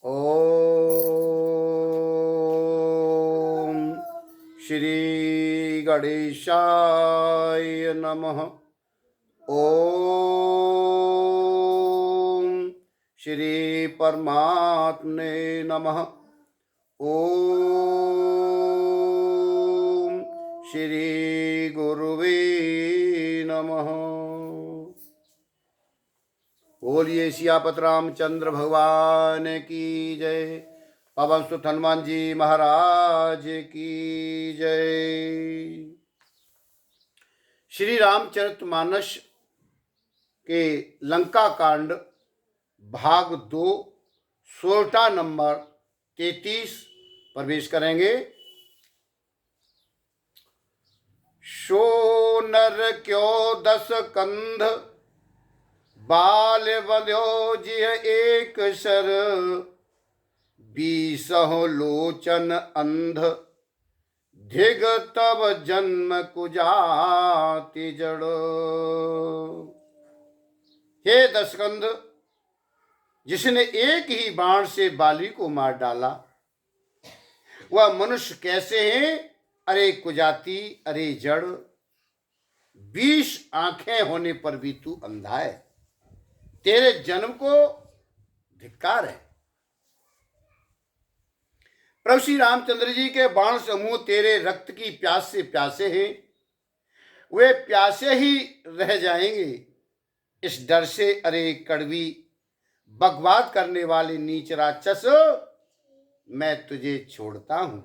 ओम श्री गणेशाय नमः। ओम श्री परमात्मने नमः। ओम श्री गुरुवे नमः। बोलिए सियापत रामचंद्र भगवान की जय। पवन सुत हनुमान जी महाराज की जय। श्री रामचरितमानस के लंका कांड भाग 2 16 नंबर 33 प्रवेश करेंगे। शो नर क्यों 10 कंध, बाल बल्यो जिय एक सर, 20 लोचन अंध, धिग तब जन्म कुजाति जड़। हे दशकंध, जिसने एक ही बाण से बाली को मार डाला, वह मनुष्य कैसे हैं? अरे कुजाति, अरे जड़, 20 आंखें होने पर भी तू अंधा है। तेरे जन्म को धिक्कार है। प्रभु श्री रामचंद्र जी के बाण समूह तेरे रक्त की प्यास से प्यासे हैं, वे प्यासे ही रह जाएंगे। इस डर से अरे कड़वी बकवाद करने वाले नीच राक्षस, मैं तुझे छोड़ता हूं।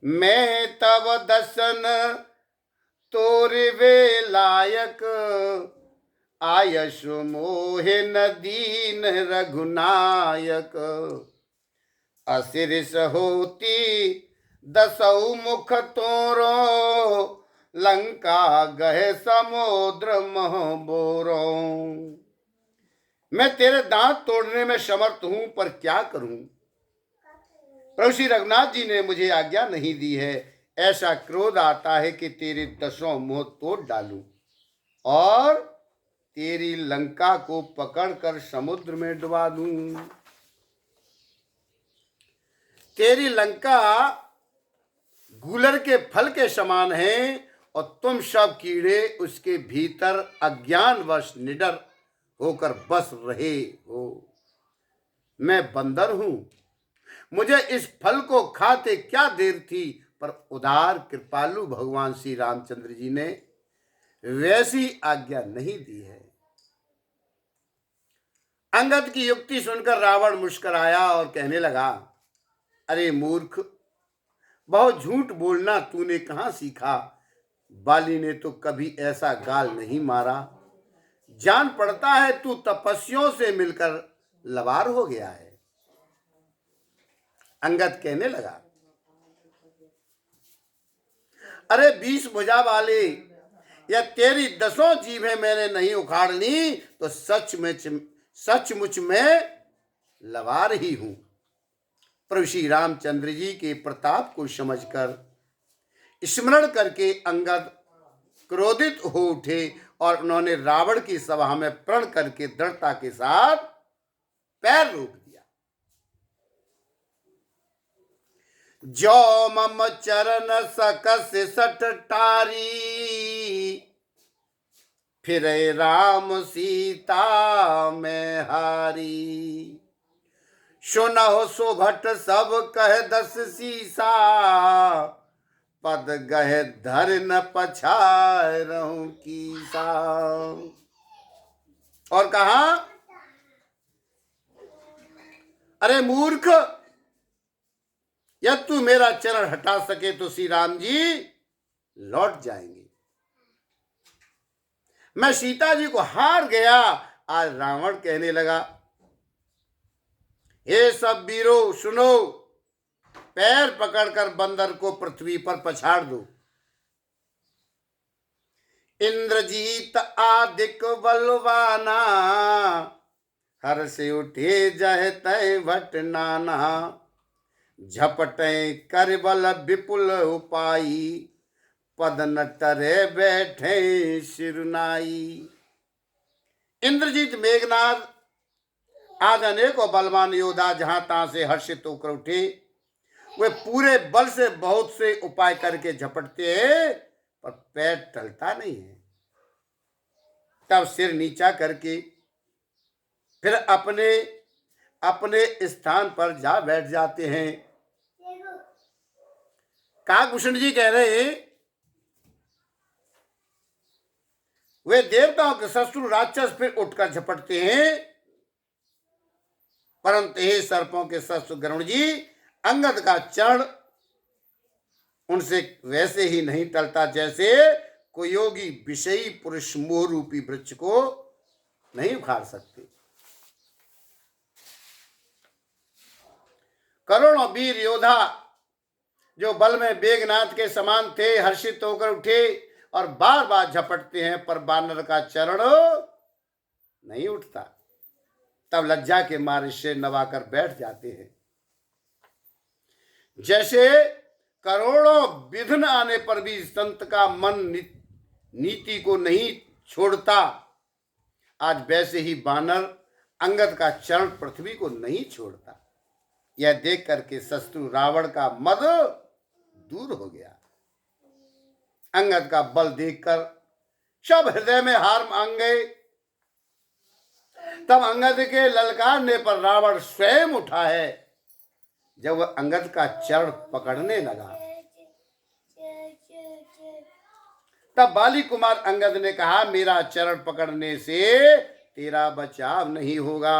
मैं तब दसन तोर वे लायक, आयश मोहे न दीन रघुनायक। असिरिस होती 10 मुख तोरो, लंका गहे समुद्र मह बोरो। मैं तेरे दांत तोड़ने में समर्थ हूं, पर क्या करूं? प्रभु श्री रघुनाथ जी ने मुझे आज्ञा नहीं दी है। ऐसा क्रोध आता है कि तेरे 10 मुंह तोड़ डालूं और तेरी लंका को पकड़कर समुद्र में डुबा दूं। तेरी लंका गूलर के फल के समान है और तुम सब कीड़े उसके भीतर अज्ञानवश निडर होकर बस रहे हो। मैं बंदर हूं, मुझे इस फल को खाते क्या देर थी, पर उदार कृपालु भगवान श्री रामचंद्र जी ने वैसी आज्ञा नहीं दी है। अंगद की युक्ति सुनकर रावण मुस्कुराया और कहने लगा, अरे मूर्ख, बहुत झूठ बोलना तूने कहां सीखा? बाली ने तो कभी ऐसा गाल नहीं मारा। जान पड़ता है तू तपस्वियों से मिलकर लवार हो गया है। अंगद कहने लगा, अरे 20 भुजा वाले, या तेरी 10 जीभें मैंने नहीं उखाड़ ली तो सचमुच में लवार ही हूं। प्रभु श्री रामचंद्र जी के प्रताप को समझकर स्मरण करके अंगद क्रोधित हो उठे और उन्होंने रावण की सभा में प्रण करके दृढ़ता के साथ पैर रोक दिया। जो मम चरण सकस सठ टारी, फिर राम सीता में हारी। सुनहो सुभट सब कह 10 सीसा, पद गह धर न पछाय रहूं कीसा। और कहा, अरे मूर्ख, यदि तू मेरा चरण हटा सके तो श्री राम जी लौट जाएंगे। मैं सीता जी को हार गया। आज रावण कहने लगा, हे सब वीरों सुनो, पैर पकड़कर बंदर को पृथ्वी पर पछाड़ दो। इंद्रजीत आदिक बलवाना, हर से उठे जह तय भट नाना। झपटे कर बल विपुल उपाई, पद न टरे बैठे सिरनाई। इंद्रजीत मेघनाद आज अनेकों बलवान योद्धा जहां तहां से हर्षित होकर उठे, वे पूरे बल से बहुत से उपाय करके झपटते हैं, पर पैर टलता नहीं है। तब सिर नीचा करके फिर अपने अपने स्थान पर जा बैठ जाते हैं। काकभूषण जी कह रहे हैं, वे देवताओं के शत्रु राक्षस फिर उठकर झपटते हैं, परंतु हे सर्पों के शत्रु गरुण जी, अंगद का चरण उनसे वैसे ही नहीं टलता जैसे कोई योगी विषयी पुरुष मोह रूपी वृक्ष को नहीं उखाड़ सकते। करोड़ों वीर योद्धा जो बल में बेगनाथ के समान थे, हर्षित होकर उठे और बार बार झपटते हैं, पर बानर का चरण नहीं उठता। तब लज्जा के मारे सिर नवाकर बैठ जाते हैं। जैसे करोड़ों विघ्न आने पर भी संत का मन नीति को नहीं छोड़ता, आज वैसे ही बानर अंगद का चरण पृथ्वी को नहीं छोड़ता। यह देख करके शत्रु रावण का मद दूर हो गया। अंगद का बल देखकर सब हृदय में हार मान गए। तब अंगद के ललकारने पर रावण स्वयं उठा है। जब वह अंगद का चरण पकड़ने लगा, तब बाली कुमार अंगद ने कहा, मेरा चरण पकड़ने से तेरा बचाव नहीं होगा।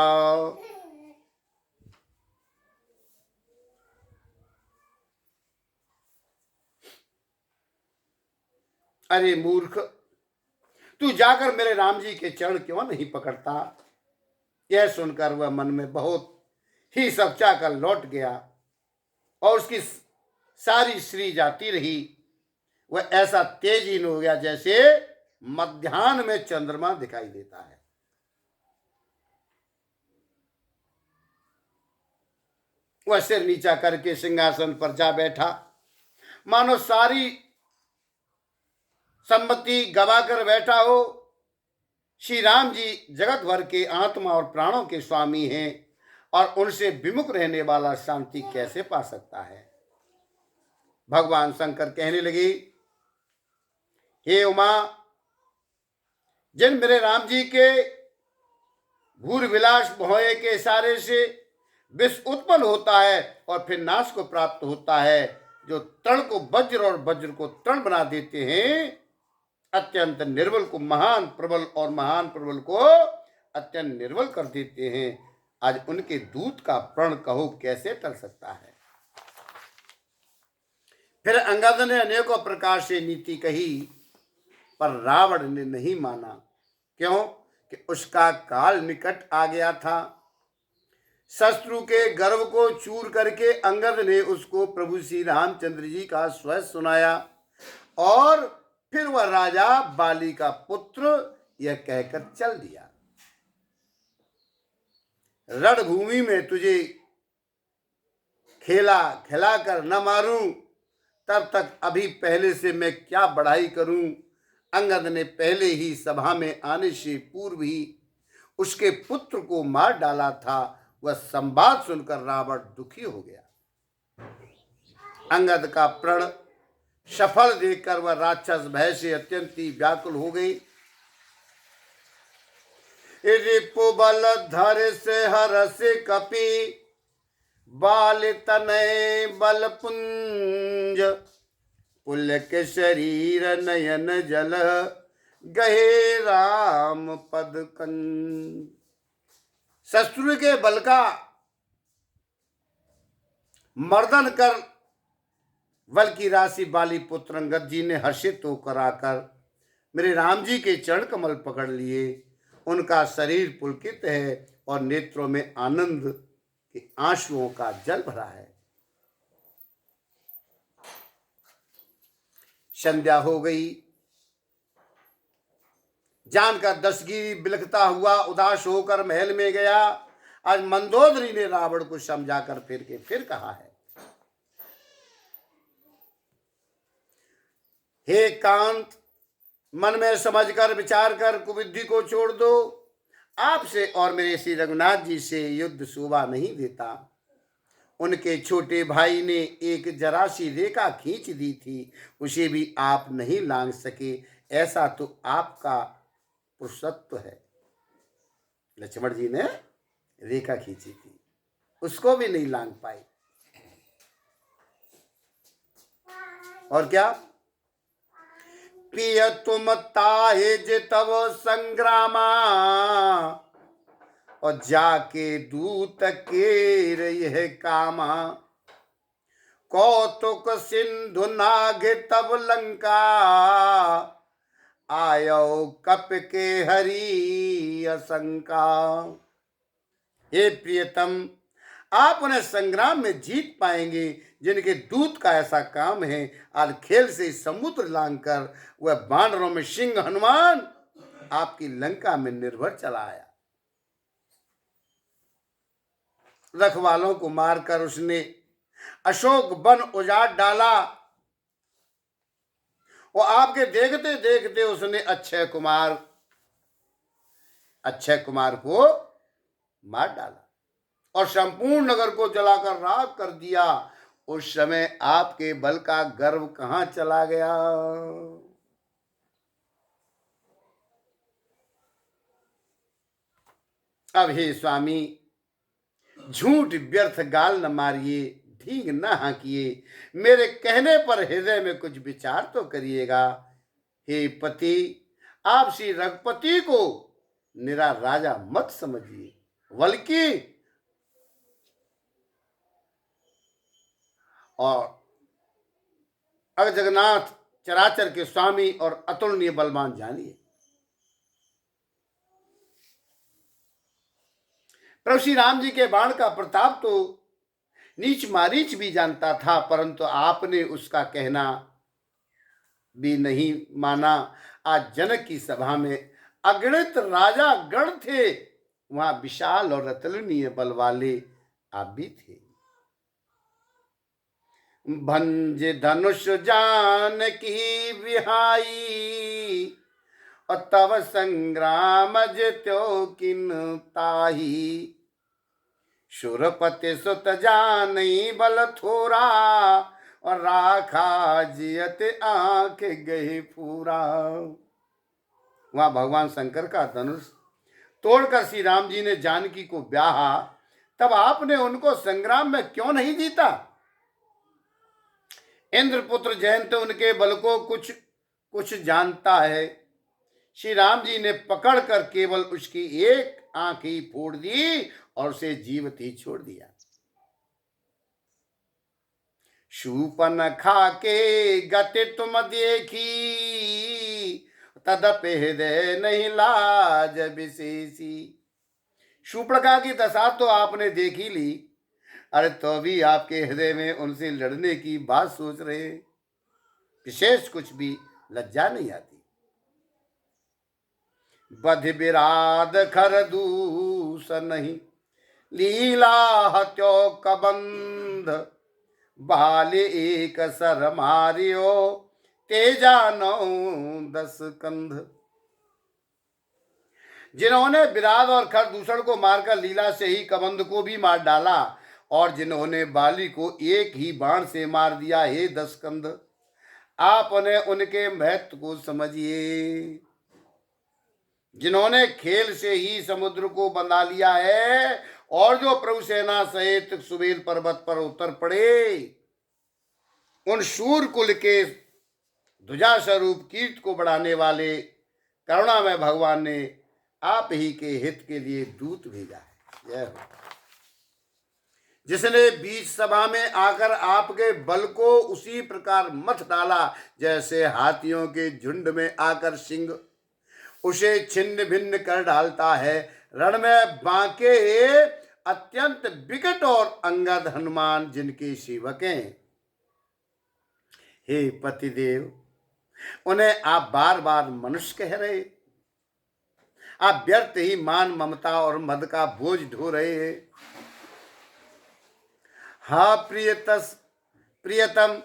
अरे मूर्ख, तू जाकर मेरे राम जी के चरण क्यों नहीं पकड़ता? यह सुनकर वह मन में बहुत ही सच्चा कर लौट गया और उसकी सारी श्री जाती रही। वह ऐसा तेजहीन हो गया जैसे मध्याह्न में चंद्रमा दिखाई देता है। वह सिर नीचा करके सिंहासन पर जा बैठा, मानो सारी संपत्ति गवाकर बैठा हो। श्री राम जी जगत भर के आत्मा और प्राणों के स्वामी हैं और उनसे विमुख रहने वाला शांति कैसे पा सकता है? भगवान शंकर कहने लगे, हे उमा, जिन मेरे राम जी के भूर विलास भोए के इशारे से विष उत्पन्न होता है और फिर नाश को प्राप्त होता है, जो तृण को वज्र और वज्र को तृण बना देते हैं, अत्यंत निर्बल को महान प्रबल और महान प्रबल को अत्यंत निर्बल कर देते हैं, आज उनके दूत का प्रण कहो कैसे टल सकता है? फिर अंगद ने अनेकों प्रकार से नीति कही, पर रावण ने नहीं माना। क्यों? कि उसका काल निकट आ गया था। शत्रु के गर्व को चूर करके अंगद ने उसको प्रभु श्री रामचंद्र जी का स्वयं सुनाया और फिर वह राजा बाली का पुत्र यह कहकर चल दिया, रणभूमि में तुझे खेला खिलाकर न मारूं, तब तक अभी पहले से मैं क्या बढ़ाई करूं। अंगद ने पहले ही सभा में आने से पूर्व ही उसके पुत्र को मार डाला था। वह संवाद सुनकर रावण दुखी हो गया। अंगद का प्रण सफल देखकर वह राक्षस भय से अत्यंत ही व्याकुल हो गई। रिपु बल धर से हर से कपि, बाल तनय बल पुंज, पुलक शरीर नयन जल, गहे राम पद कंज। शत्रु के बल का मर्दन कर बल की राशि बाली पुत्र अंगद जी ने हर्षित होकर आकर मेरे राम जी के चरण कमल पकड़ लिए। उनका शरीर पुलकित है और नेत्रों में आनंद के आंसुओं का जल भरा है। संध्या हो गई। जानकर दशगिरी बिलखता हुआ उदास होकर महल में गया। आज मंदोदरी ने रावण को समझाकर फिर कहा है, हे कांत, मन में समझकर विचार कर कुबुद्धि को छोड़ दो। आपसे और मेरे श्री रघुनाथ जी से युद्ध शोभा नहीं देता। उनके छोटे भाई ने एक जरा सी रेखा खींच दी थी, उसे भी आप नहीं लांघ सके। ऐसा तो आपका पुरुषत्व है। लक्ष्मण जी ने रेखा खींची थी, उसको भी नहीं लांघ पाए। और क्या, पिय तुम ताहे जितव संग्रामा, और जाके दूत केर यह कामा। कौतुक सिंधु नाग तब लंका, आयो कप के हरि असंका। हे प्रियतम, आप उन्हें संग्राम में जीत पाएंगे जिनके दूत का ऐसा काम है। और खेल से समुद्र लांघकर वह बानरों में सिंह हनुमान आपकी लंका में निर्भर चला आया। रखवालों को मारकर उसने अशोक वन उजाड़ डाला, और आपके देखते देखते उसने अक्षय कुमार को मार डाला और संपूर्ण नगर को जलाकर राख कर दिया। उस समय आपके बल का गर्व कहां चला गया। अब हे स्वामी, झूठ व्यर्थ गाल न मारिए, ठीक न हाकिए, मेरे कहने पर हृदय में कुछ विचार तो करिएगा। हे पति, आप श्री रघुपति को निरा राजा मत समझिए, बल्कि और अग जगन्नाथ चराचर के स्वामी और अतुलनीय बलवान जानिए। प्रभु श्री राम जी के बाण का प्रताप तो नीच मारीच भी जानता था, परंतु आपने उसका कहना भी नहीं माना। आज जनक की सभा में अगणित राजा गण थे, वहां विशाल और अतुलनीय बल वाले आप भी थे। भंज धनुष जान की विहाई, और तव संग्राम जित्यो किन ताही। शुरपति सुत जानी बल थोरा, और राखा जियत आंख गए पूरा। वहां भगवान शंकर का धनुष तोड़कर श्री राम जी ने जानकी को ब्याहा, तब आपने उनको संग्राम में क्यों नहीं जीता। इंद्रपुत्र जयंत उनके बल को कुछ जानता है। श्री राम जी ने पकड़कर केवल उसकी एक आंख ही फोड़ दी और उसे जीवित ही छोड़ दिया। शूर्पणखा के गति तुम देखी, तदपि हृदय नहीं लाज विशेषी। शूर्पणखा की दशा तो आपने देखी ली, अरे तो भी आपके हृदय में उनसे लड़ने की बात सोच रहे, विशेष कुछ भी लज्जा नहीं आती। बध विराद खर दूस नहीं, लीला हत्यो कबंध। बाले एक सर मारियो, तेजा नौ 10 कंध। जिन्होंने विराट और खरदूषण को मारकर लीला से ही कबंध को भी मार डाला, और जिन्होंने बाली को एक ही बाण से मार दिया, हे 10 कंध, आप उनके महत्व को समझिए। जिन्होंने खेल से ही समुद्र को बंधा लिया है, और जो प्रभु सेना सहित सुबेल पर्वत पर उतर पड़े, उन शूर कुल के ध्वजा स्वरूप कीर्ति को बढ़ाने वाले करुणामय भगवान ने आप ही के हित के लिए दूत भेजा है। जय हो। जिसने बीच सभा में आकर आपके बल को उसी प्रकार मत डाला, जैसे हाथियों के झुंड में आकर सिंह उसे छिन्न भिन्न कर डालता है। रण में बांके अत्यंत विकट और अंगद हनुमान जिनके सेवक हैं। हे पतिदेव, उन्हें आप बार बार मनुष्य कह रहे, आप व्यर्थ ही मान ममता और मद का बोझ ढो रहे हैं। हा प्रियतम,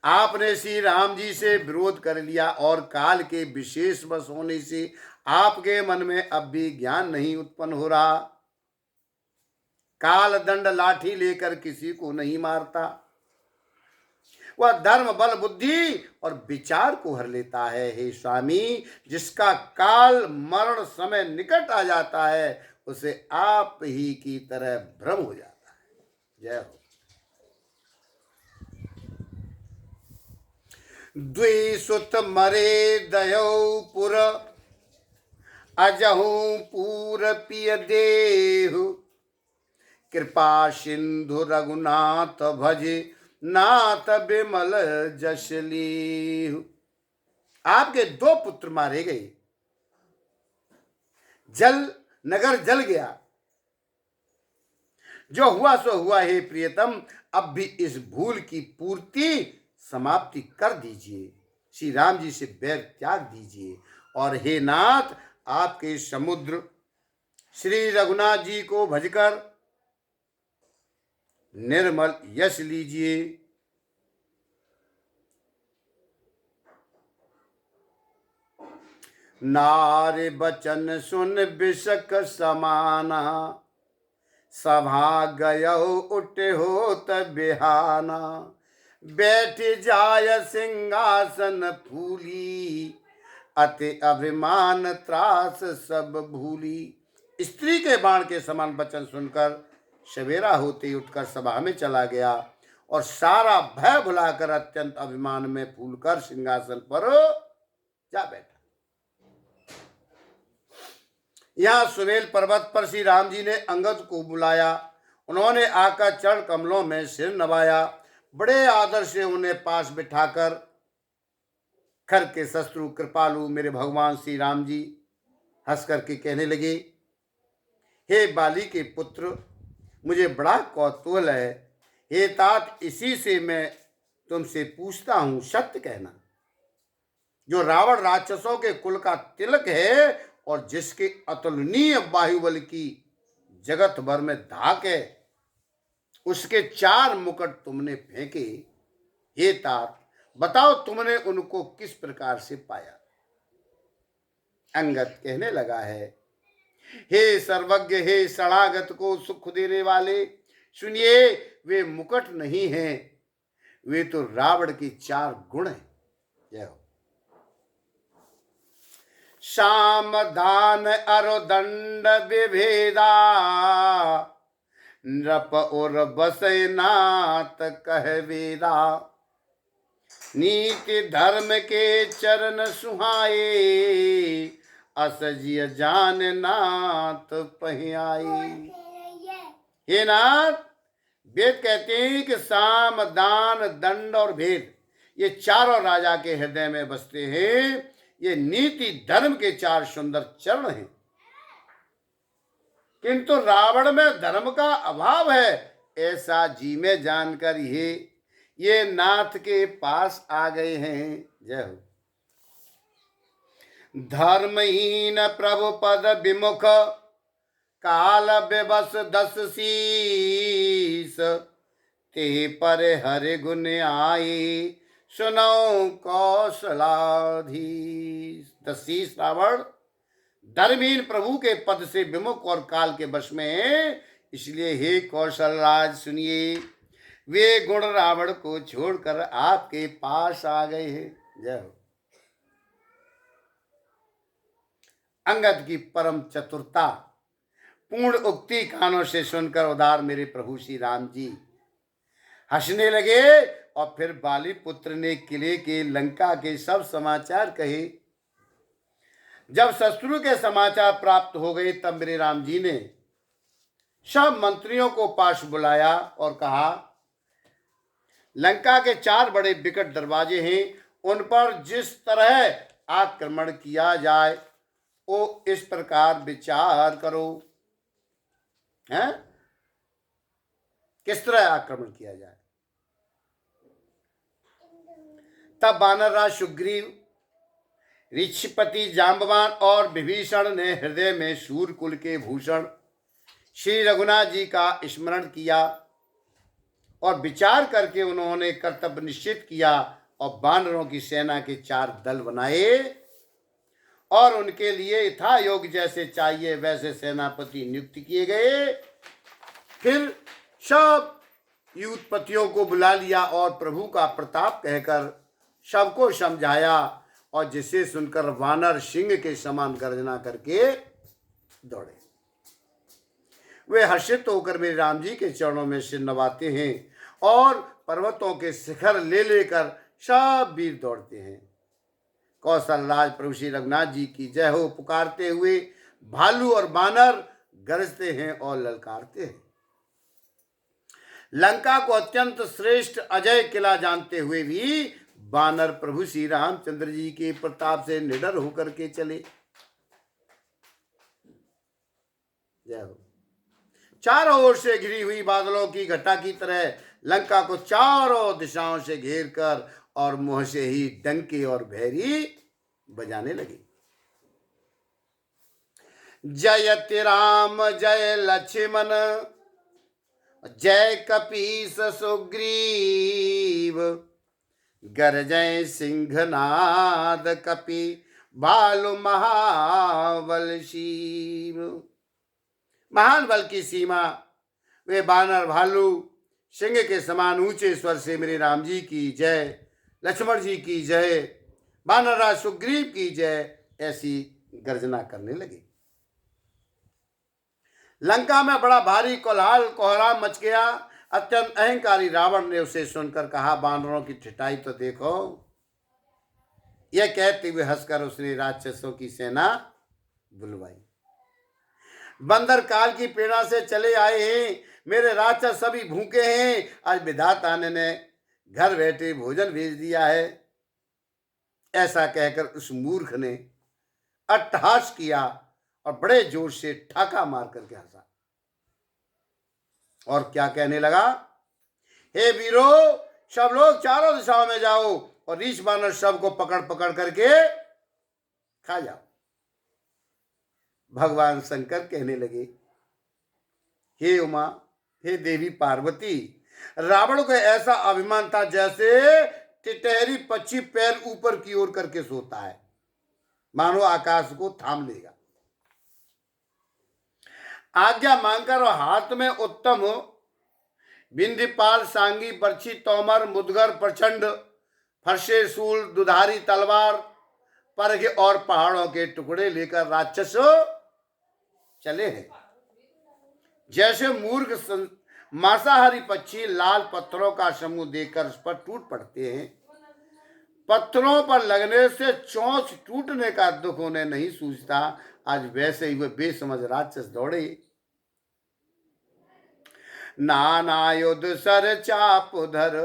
आपने श्री राम जी से विरोध कर लिया, और काल के विशेष वश होने से आपके मन में अब भी ज्ञान नहीं उत्पन्न हो रहा। काल दंड लाठी लेकर किसी को नहीं मारता, वह धर्म बल बुद्धि और विचार को हर लेता है। हे स्वामी, जिसका काल मरण समय निकट आ जाता है उसे आप ही की तरह भ्रम हो जाता है। जय हो। द्विसुत मरे दयो पुर, अजहू पूर पिय देहु, कृपा सिंधु रघुनाथ भजे, नाथ बिमल जस लीहु। आपके 2 पुत्र मारे गए, नगर जल गया। जो हुआ सो हुआ। हे प्रियतम, अब भी इस भूल की पूर्ति समाप्ति कर दीजिए। श्री राम जी से बैर त्याग दीजिए और हे नाथ, आपके समुद्र श्री रघुनाथ जी को भजकर निर्मल यश लीजिए। नारे बचन सुन बिशक समाना, सभा गयो उठे होत बिहाना, बैठ जाय सिंहासन फूली, अति अभिमान त्रास सब भूली। स्त्री के बाण के समान वचन सुनकर सवेरा होते ही उठकर सभा में चला गया और सारा भय भुलाकर अत्यंत अभिमान में फूलकर सिंहासन पर जा बैठा। यहाँ सुमेल पर्वत पर श्री राम जी ने अंगद को बुलाया। उन्होंने आकर चरण कमलों में सिर नवाया। बड़े आदर से उन्हें पास बिठाकर खर के शत्रु कृपालु मेरे भगवान श्री राम जी हंस करके कहने लगे, हे बाली के पुत्र, मुझे बड़ा कौतूहल है। हे तात, इसी से मैं तुमसे पूछता हूं, सत्य कहना। जो रावण राक्षसों के कुल का तिलक है और जिसके अतुलनीय बाहुबल की जगत भर में धाक है, उसके 4 मुकुट तुमने फेंके। हे तात, बताओ तुमने उनको किस प्रकार से पाया। अंगद कहने लगा है, हे सर्वज्ञ, हे शरणागत को सुख देने वाले, सुनिए, वे मुकुट नहीं हैं, वे तो रावण के 4 गुण हैं। जय हो। शाम दान अरुदंड विभेदा, नृप और बसै नाथ कह वेदा, नीति धर्म के चरण सुहाए, असजिय जान नाथ पहियाई। हे नाथ, वेद कहते हैं कि साम दान दंड और भेद ये चारों राजा के हृदय में बसते हैं। ये नीति धर्म के 4 सुंदर चरण हैं, किंतु रावण में धर्म का अभाव है, ऐसा जी में जानकर ये नाथ के पास आ गए हैं। जय हो। धर्महीन प्रभु पद विमुख, काल विवश 10 शीस, ते पर हरि गुण आए, सुनो कौशलाधीश। 10 शीस रावण धर्महीन प्रभु के पद से विमुख और काल के वश में है। इसलिए हे कौशलराज सुनिए, वे गुण रावण को छोड़कर आपके पास आ गए हैं। जय हो। अंगद की परम चतुरता पूर्ण उक्ति कानों से सुनकर उदार मेरे प्रभु श्री राम जी हंसने लगे और फिर बाली पुत्र ने किले के लंका के सब समाचार कहे। जब शत्रु के समाचार प्राप्त हो गए तब मेरे राम जी ने सब मंत्रियों को पास बुलाया और कहा, लंका के 4 बड़े विकट दरवाजे हैं, उन पर जिस तरह आक्रमण किया जाए वो इस प्रकार विचार करो। हैं? किस तरह आक्रमण किया जाए। तब वानरराज सुग्रीव, ऋषिपति जांबवान और विभीषण ने हृदय में सूर्यकुल के भूषण श्री रघुनाथ जी का स्मरण किया और विचार करके उन्होंने कर्तव्य निश्चित किया और वानरों की सेना के 4 दल बनाए और उनके लिए यथा योग जैसे चाहिए वैसे सेनापति नियुक्त किए गए। फिर सब युद्धपतियों को बुला लिया और प्रभु का प्रताप कहकर सबको समझाया, और जिसे सुनकर वानर सिंह के समान गर्जना करके दौड़े। वे हर्षित होकर मेरे राम जी के चरणों में सिर नवाते हैं और पर्वतों के शिखर ले लेकर सब वीर दौड़ते हैं। कौशल राज प्रभु श्री रघुनाथ जी की जय हो पुकारते हुए भालू और बानर गरजते हैं और ललकारते हैं। लंका को अत्यंत श्रेष्ठ अजय किला जानते हुए भी बानर प्रभु श्री रामचंद्र जी के प्रताप से निडर होकर के चले। जय हो। चारों ओर से घिरी हुई बादलों की घटा की तरह लंका को चारों दिशाओं से घेर कर और मुंह से ही डंके और भैरी बजाने लगे। जयति राम जय लक्ष्मण जय कपीस सुग्रीव, गरजय सिंहनाद कपि भालु महाबल शिव। महान बल की सीमा वे बानर भालू सिंह के समान ऊंचे स्वर से मेरे राम जी की जय, लक्ष्मण जी की जय, बानरराज सुग्रीव की जय ऐसी गर्जना करने लगे। लंका में बड़ा भारी कोलाहल कोहराम मच गया। अत्यंत अहंकारी रावण ने उसे सुनकर कहा, बानरों की ठिठाई तो देखो। यह कहते हुए हंसकर उसने राक्षसों की सेना बुलवाई। बंदर काल की प्रेरणा से चले आए हैं, मेरे राक्षस सभी भूखे हैं। आज विधाता ने घर बैठे भोजन भेज दिया है। ऐसा कहकर उस मूर्ख ने अट्टहास किया और बड़े जोर से ठाका मार करके हंसा और क्या कहने लगा, हे वीरो, सब लोग चारों दिशाओं में जाओ और रीछ बानर सबको पकड़ पकड़ करके खा जाओ। भगवान शंकर कहने लगे, हे उमा, हे देवी पार्वती, रावण को ऐसा अभिमान था जैसे टिटहरी पक्षी पैर ऊपर की ओर करके सोता है, मानो आकाश को थाम लेगा। आज्ञा मांगकर और हाथ में उत्तम बिंदीपाल, सांगी, बर्छी, तोमर, मुदगर, प्रचंड, फरसे, शूल, दुधारी तलवार, परघे और पहाड़ों के टुकड़े लेकर राक्षस चले हैं। जैसे मूर्ख मांसाहारी पक्षी लाल पत्थरों का समूह देखकर उस पर टूट पड़ते हैं, पत्थरों पर लगने से चोंच टूटने का दुख उन्हें नहीं सूझता, आज वैसे ही वे बेसमझ राक्षस दौड़े। नाना युद्ध सर चाप धर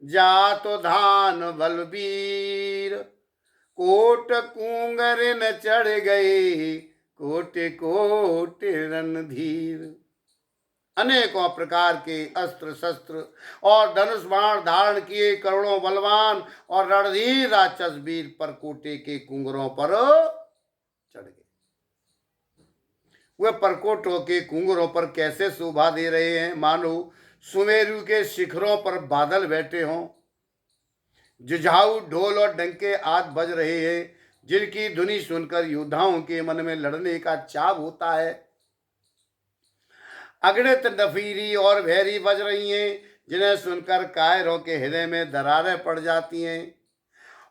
जातो धान बलबीर, कोट कुंगर न चढ़ गए कोटे कोटे रणधीर। अनेकों प्रकार के अस्त्र शस्त्र और धनुष बाण धारण किए करोड़ों बलवान और रणधीर राक्षस वीर परकोटे के कुंगरों पर चढ़ गए। वे परकोटों के कुंगरों पर कैसे शोभा दे रहे हैं, मानो सुमेरु के शिखरों पर बादल बैठे हों। जुझाऊ ढोल और डंके आज बज रहे हैं, जिनकी धुनी सुनकर योद्धाओं के मन में लड़ने का चाव होता है। अगणित नफीरी और भैरी बज रही हैं, जिन्हें सुनकर कायरों के हृदय में दरारें पड़ जाती हैं।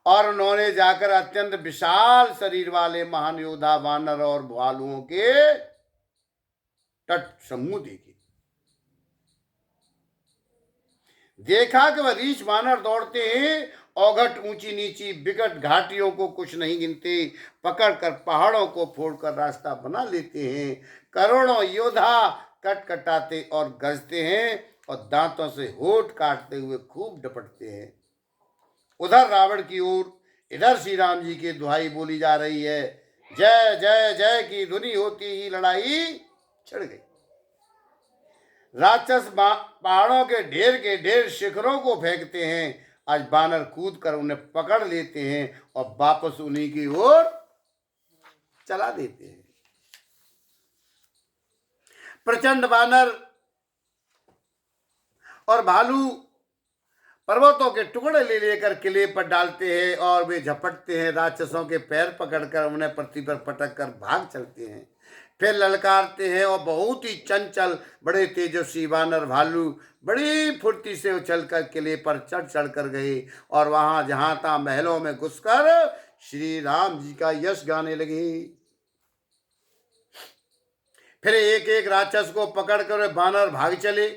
और उन्होंने जाकर अत्यंत विशाल शरीर वाले महान योद्धा वानर और भालुओं के तट समूह देखे। देखा कि वह रीछ वानर दौड़ते हैं, औघट ऊंची नीची विकट घाटियों को कुछ नहीं गिनते, पकड़कर पहाड़ों को फोड़कर रास्ता बना लेते हैं। करोड़ों योद्धा कटकटाते और गरजते हैं और दांतों से होठ काटते हुए खूब डपटते हैं। उधर रावण की ओर इधर श्री राम जी की दुहाई बोली जा रही है। जय जय जय की ध्वनि होती ही लड़ाई छिड़ गई। राक्षस पहाड़ों के ढेर शिखरों को फेंकते हैं। आज बानर कूद कर उन्हें पकड़ लेते हैं और वापस उन्हीं की ओर चला देते हैं। प्रचंड बानर और भालू पर्वतों के टुकड़े ले लेकर किले पर डालते हैं और वे झपटते हैं, राक्षसों के पैर पकड़कर उन्हें पृथ्वी पर पटक कर भाग चलते हैं। फिर ललकारते हैं और बहुत ही चंचल बड़े तेजस्वी वानर भालू बड़ी फुर्ती से उछलकर किले पर चढ़ चढ़ कर गए और वहां जहां तहां महलों में घुसकर श्री राम जी का यश गाने लगे। फिर एक एक राक्षस को पकड़कर वानर भाग चले।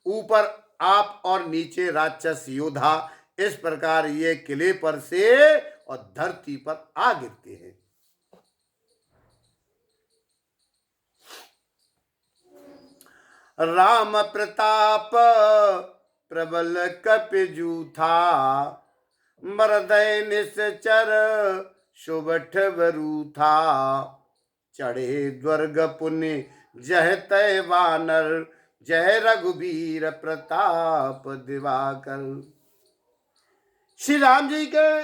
ऊपर आप और नीचे राक्षस योद्धा, इस प्रकार ये किले पर से और धरती पर आ गिरते हैं। राम प्रताप प्रबल कपिजू था, मरदय निश्चर सुबठ वरु था। चढ़े द्वर्ग पुण्य जह तय वानर, जय रघुबीर प्रताप दिवाकर। श्री राम जी के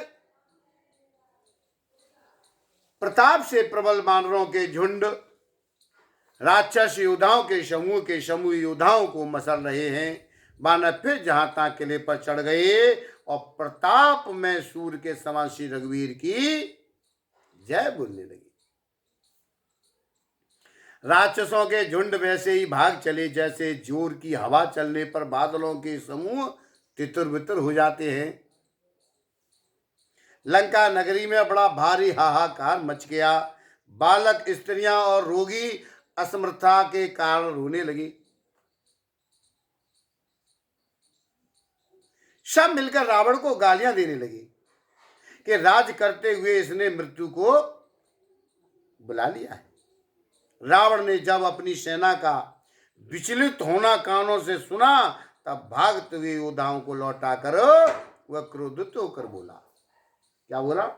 प्रताप से प्रबल वानरों के झुंड राक्षस योद्धाओं के समूह योद्धाओं को मसल रहे हैं। वानर फिर जहां तहां किले पर चढ़ गए और प्रताप में सूर्य के समान श्री रघुवीर की जय बोलने लगे। राक्षसों के झुंड वैसे ही भाग चले जैसे जोर की हवा चलने पर बादलों के समूह तितर बितर हो जाते हैं। लंका नगरी में बड़ा भारी हाहाकार मच गया। बालक, स्त्रियां और रोगी असमर्थता के कारण रोने लगे। सब मिलकर रावण को गालियां देने लगे कि राज करते हुए इसने मृत्यु को बुला लिया है। रावण ने जब अपनी सेना का विचलित होना कानों से सुना तब भागते हुए योद्धाओं को लौटाकर वह क्रोधित होकर बोला। क्या बोला?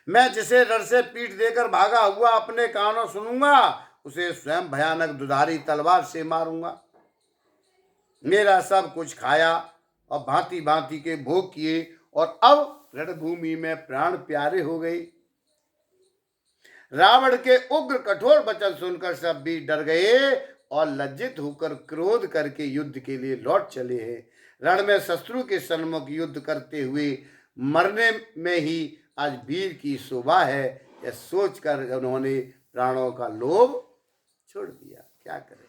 मैं जिसे रण से पीठ देकर भागा हुआ अपने कानों सुनूंगा, उसे स्वयं भयानक दुधारी तलवार से मारूंगा। मेरा सब कुछ खाया और भांति भांति के भोग किए और अब रणभूमि में प्राण प्यारे हो गए। रावण के उग्र कठोर वचन सुनकर सब भी डर गए और लज्जित होकर क्रोध करके युद्ध के लिए लौट चले हैं। रण में शत्रु के सन्मुख युद्ध करते हुए मरने में ही आज वीर की शोभा है, यह सोचकर उन्होंने प्राणों का लोभ छोड़ दिया। क्या करें?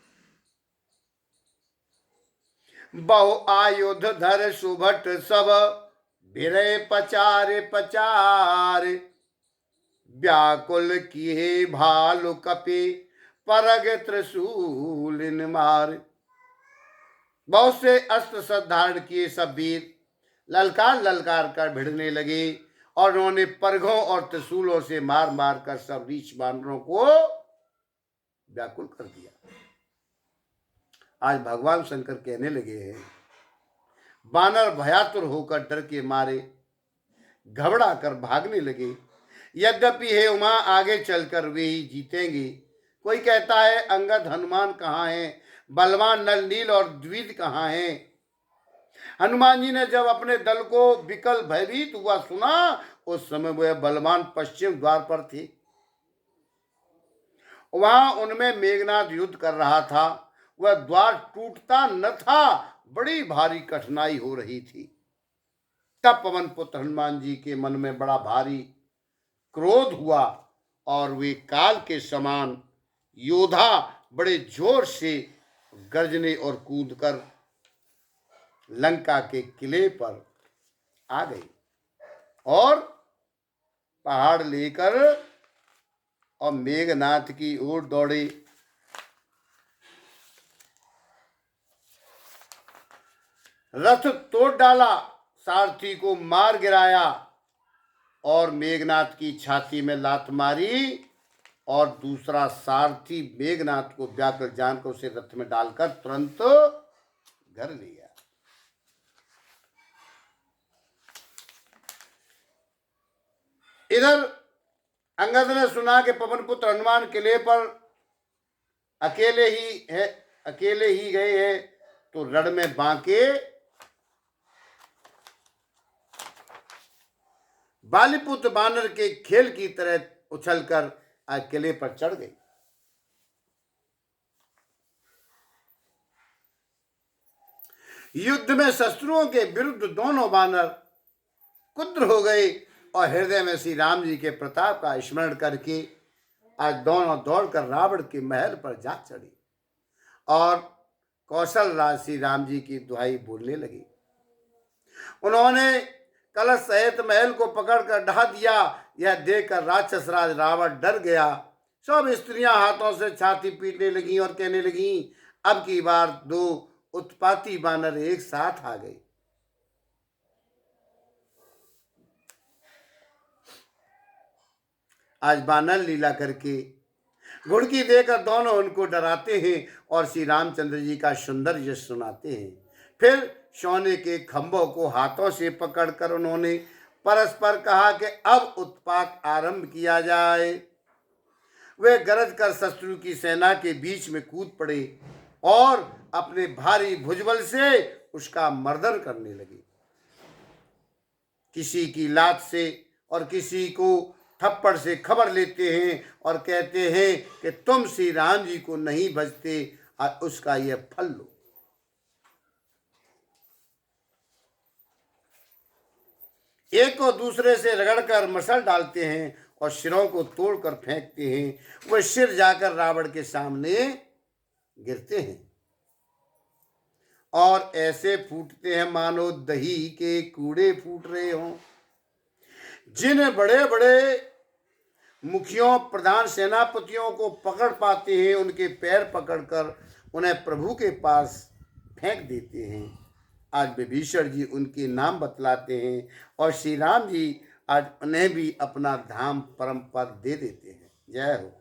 बहु आयुध धर सुभट सब, भिरे पचारे पचारे। व्याकुल किए भालु कपि, परग त्रिशूल मार। बहुत से अस्त्र सब धारण किए सब वीर ललकार ललकार कर भिड़ने लगे और उन्होंने परघों और त्रिशूलों से मार मार कर सब रीछ वानरों को व्याकुल कर दिया। आज भगवान शंकर कहने लगे हैं, वानर भयातुर होकर डर के मारे घबरा कर भागने लगे। यद्यपि हे उमा, आगे चलकर वे ही जीतेंगे। कोई कहता है अंगद हनुमान कहाँ हैं, बलवान नल नील और द्विज कहाँ हैं। हनुमान जी ने जब अपने दल को विकल भयभीत हुआ सुना, उस समय वह बलवान पश्चिम द्वार पर थे। वहां उनमें मेघनाद युद्ध कर रहा था। वह द्वार टूटता न था, बड़ी भारी कठिनाई हो रही थी। तब पवन पुत्र हनुमान जी के मन में बड़ा भारी क्रोध हुआ और वे काल के समान योद्धा बड़े जोर से गर्जने और कूदकर लंका के किले पर आ गए और पहाड़ लेकर और मेघनाथ की ओर दौड़े। रथ तोड़ डाला, सारथी को मार गिराया और मेघनाथ की छाती में लात मारी और दूसरा सारथी मेघनाथ को व्याकुल जानकर उसे रथ में डालकर तुरंत घर ले गया। इधर अंगद ने सुना कि पवन पुत्र हनुमान किले पर अकेले ही गए हैं, तो रण में बांके बालीपुत्र बानर के खेल की तरह उछलकर किले पर चढ़ गई। युद्ध में शत्रुओं के विरुद्ध दोनों वानर कुद्र हो गए और हृदय में श्री राम जी के प्रताप का स्मरण करके आज दोनों दौड़कर रावण के महल पर जा चढ़े और कौशल राज श्री राम जी की दुहाई बोलने लगे। उन्होंने कलश सहित महल को पकड़कर ढा दिया। यह देखकर राक्षस राज रावण डर गया। सब स्त्रियां हाथों से छाती पीटने लगी और कहने लगी, अब की बार दो उत्पाती बानर एक साथ आ गए। आज बानर लीला करके घुड़की देकर दोनों उनको डराते हैं और श्री रामचंद्र जी का सुंदर यश सुनाते हैं। फिर सोने के खंभों को हाथों से पकड़कर उन्होंने परस्पर कहा कि अब उत्पात आरंभ किया जाए। वे गरज कर शत्रु की सेना के बीच में कूद पड़े और अपने भारी भुजबल से उसका मर्दन करने लगे। किसी की लात से और किसी को थप्पड़ से खबर लेते हैं और कहते हैं कि तुम श्री राम जी को नहीं भजते और उसका यह फल लो। एक को दूसरे से रगड़कर मसल डालते हैं और सिरों को तोड़कर फेंकते हैं। वह सिर जाकर रावण के सामने गिरते हैं और ऐसे फूटते हैं मानो दही के कूड़े फूट रहे हों। जिन बड़े बड़े मुखियों प्रधान सेनापतियों को पकड़ पाते हैं, उनके पैर पकड़कर उन्हें प्रभु के पास फेंक देते हैं। आज विभीषण जी उनके नाम बतलाते हैं और श्री राम जी आज उन्हें भी अपना धाम परम पद दे देते हैं। जय हो।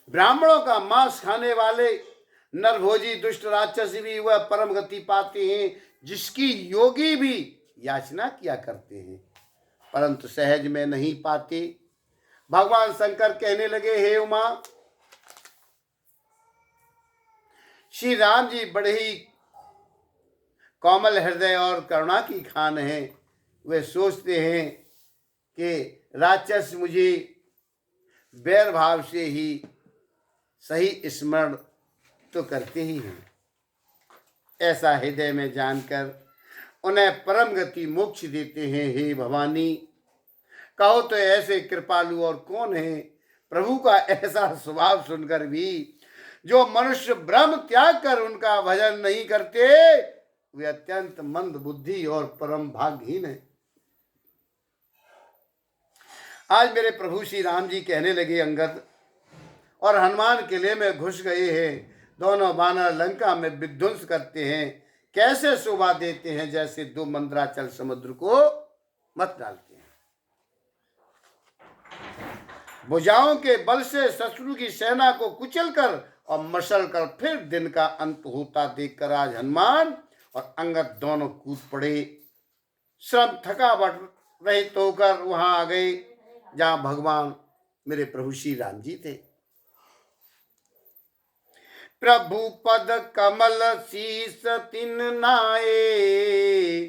ब्राह्मणों का मांस खाने वाले नरभोजी दुष्ट राक्षस भी वह परम गति पाते हैं जिसकी योगी भी याचना किया करते हैं, परंतु सहज में नहीं पाते। भगवान शंकर कहने लगे, हे उमा, श्री राम जी बड़े ही कोमल हृदय और करुणा की खान हैं। वे सोचते हैं कि राक्षस मुझे बैर भाव से ही सही स्मरण तो करते ही हैं। ऐसा हृदय में जानकर उन्हें परम गति मोक्ष देते हैं। हे भवानी, कहो तो ऐसे कृपालु और कौन है। प्रभु का ऐसा स्वभाव सुनकर भी जो मनुष्य ब्रह्म त्याग कर उनका भजन नहीं करते, वे अत्यंत मंद बुद्धि और परम भाग्यहीन है। आज मेरे प्रभु श्री राम जी कहने लगे, अंगद और हनुमान किले में घुस गए हैं। दोनों बानर लंका में विध्वंस करते हैं। कैसे शोभा देते हैं, जैसे दो मंदराचल समुद्र को मत डालते हैं। भुजाओं के बल से शत्रु की सेना को कुचलकर और मसल कर फिर दिन का अंत होता देखकर आज हनुमान और अंगद दोनों कूद पड़े। श्रम थकावट रहित होकर वहां आ गए जहां भगवान मेरे प्रभु श्री राम जी थे। प्रभु पद कमल शीस तिन नाए,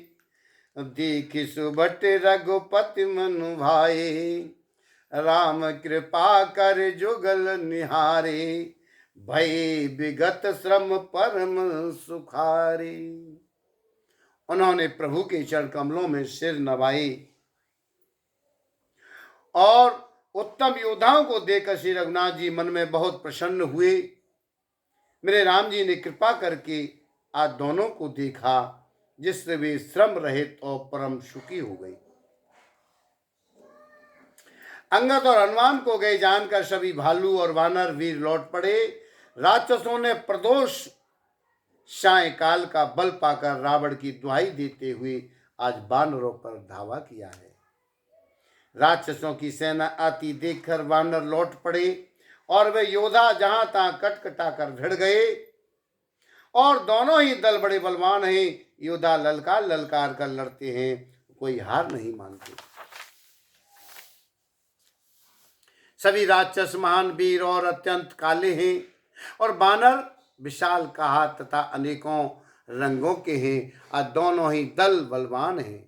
देख सुबट रघुपति मनु भाए। राम कृपा कर जुगल निहारे, भय विगत श्रम परम सुखारे। उन्होंने प्रभु के चरण कमलों में सिर नवाए और उत्तम योद्धाओं को देखकर श्री रघुनाथ जी मन में बहुत प्रसन्न हुए। मेरे राम जी ने कृपा करके आज दोनों को देखा, जिससे वे श्रम रहित और परम सुखी हो गए। अंगद और हनुमान को गए जानकर सभी भालू और वानर वीर लौट पड़े। राक्षसों ने प्रदोष सायंकाल का बल पाकर रावण की दुहाई देते हुए आज वानरों पर धावा किया है। राक्षसों की सेना आती देखकर वानर लौट पड़े और वे योद्धा जहां तहां कटकटा कर भिड़ गए और दोनों ही दल बड़े बलवान हैं। योद्धा ललकार ललकार कर लड़ते हैं, कोई हार नहीं मानते। सभी राक्षस महान वीर और अत्यंत काले हैं और बानर विशाल कहा तथा अनेकों रंगों के हैं। और दोनों ही दल बलवान हैं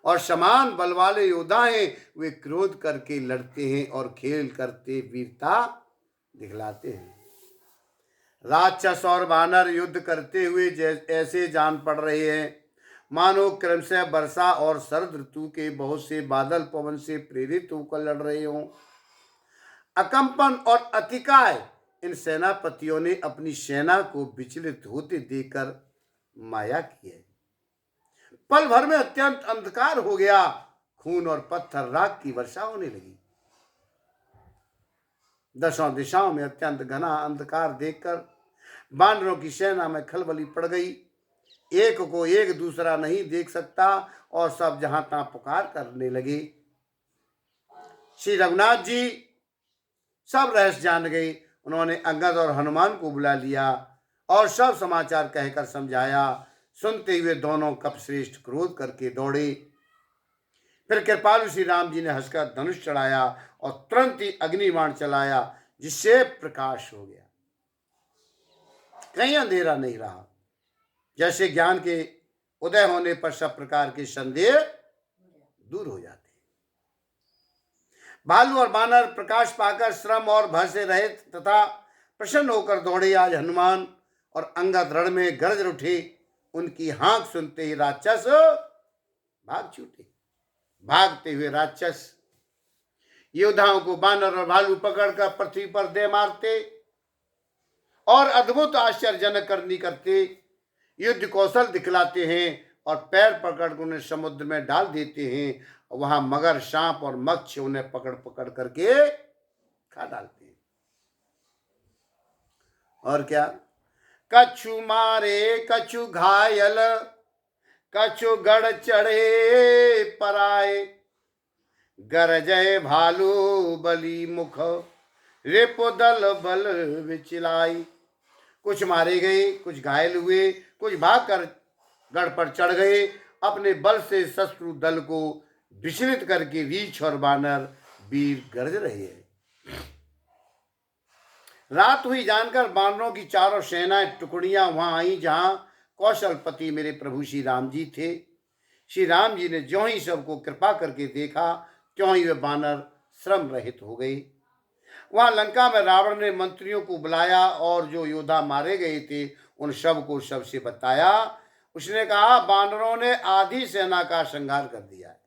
और समान बल वाले योद्धा हैं। वे क्रोध करके लड़ते हैं और खेल करते वीरता दिखलाते हैं। राक्षस और वानर युद्ध करते हुए ऐसे जान पड़ रहे हैं मानो क्रमशः वर्षा और शरद ऋतु के बहुत से बादल पवन से प्रेरित होकर लड़ रहे हों। अकंपन और अतिकाय इन सेनापतियों ने अपनी सेना को विचलित होते देखकर माया की है। पल भर में अत्यंत अंधकार हो गया, खून और पत्थर राख की वर्षा होने लगी। दसों दिशाओं में अत्यंत घना अंधकार देखकर बानरों की सेना में खलबली पड़ गई। एक को एक दूसरा नहीं देख सकता और सब जहां तहां पुकार करने लगे। श्री रघुनाथ जी सब रहस्य जान गए। उन्होंने अंगद और हनुमान को बुला लिया और सब समाचार कहकर समझाया। सुनते हुए दोनों कपश्रेष्ठ क्रोध करके दौड़े। फिर कृपालु श्री राम जी ने हंसकर धनुष चढ़ाया और तुरंत ही अग्निबाण चलाया, जिससे प्रकाश हो गया। कहीं अंधेरा नहीं रहा। जैसे ज्ञान के उदय होने पर सब प्रकार के संदेह दूर हो जाते। भालू और बानर प्रकाश पाकर श्रम और भय से रहित तथा प्रसन्न होकर दौड़े। आज हनुमान और अंगद रण में गरज उठे। उनकी हाँक सुनते ही राक्षस भाग छूटे। भागते हुए राक्षस योद्धाओं को बानर और भालू पकड़कर पृथ्वी पर दे मारते और अद्भुत आश्चर्यजनक करनी करते, युद्ध कौशल दिखलाते हैं और पैर पकड़ उन्हें समुद्र में डाल देते हैं। वहां मगर, सांप और मत्स्य उन्हें पकड़ पकड़ करके खा डालते हैं। और क्या, कछु मारे कछु घायल, कछु गढ़ चढ़े पराए, गरजय भालू बली मुख, रिपुदल बल विचिलाई। कुछ मारे गए, कुछ घायल हुए, कुछ भागकर गढ़ पर चढ़ गए। अपने बल से शत्रु दल को विचलित करके रीछ और बानर वीर गरज रहे हैं। रात हुई जानकर बानरों की चारों सेनाएं टुकड़ियां वहां आई जहां कौशलपति मेरे प्रभु श्री राम जी थे। श्री राम जी ने ज्यों ही सबको कृपा करके देखा, त्यों ही वे बानर श्रम रहित हो गए। वहां लंका में रावण ने मंत्रियों को बुलाया और जो योद्धा मारे गए थे उन सब को सबसे बताया। उसने कहा, बानरों ने आधी सेना का संहार कर दिया है।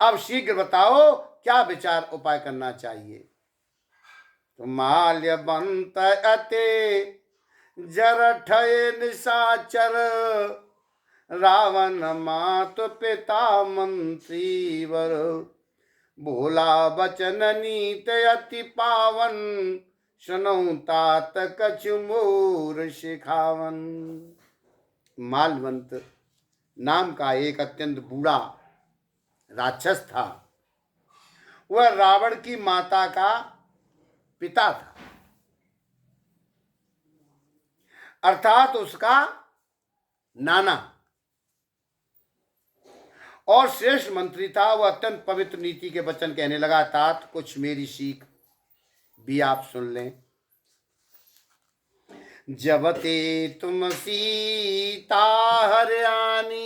अब शीघ्र बताओ क्या विचार उपाय करना चाहिए। तो माल्यवंत अते जरठय निशाचर, रावण मात पिता मंत्री वर, भोला बचन नीत अति पावन, सुनऊ तात कछु मोर शिखावन। मालवंत नाम का एक अत्यंत बूढ़ा राक्षस था। वह रावण की माता का पिता था, अर्थात उसका नाना, और श्रेष्ठ मंत्री था। वह अत्यंत पवित्र नीति के वचन कहने लगा। तात कुछ मेरी सीख भी आप सुन लें। जब ते तुम सीता हरियाणी,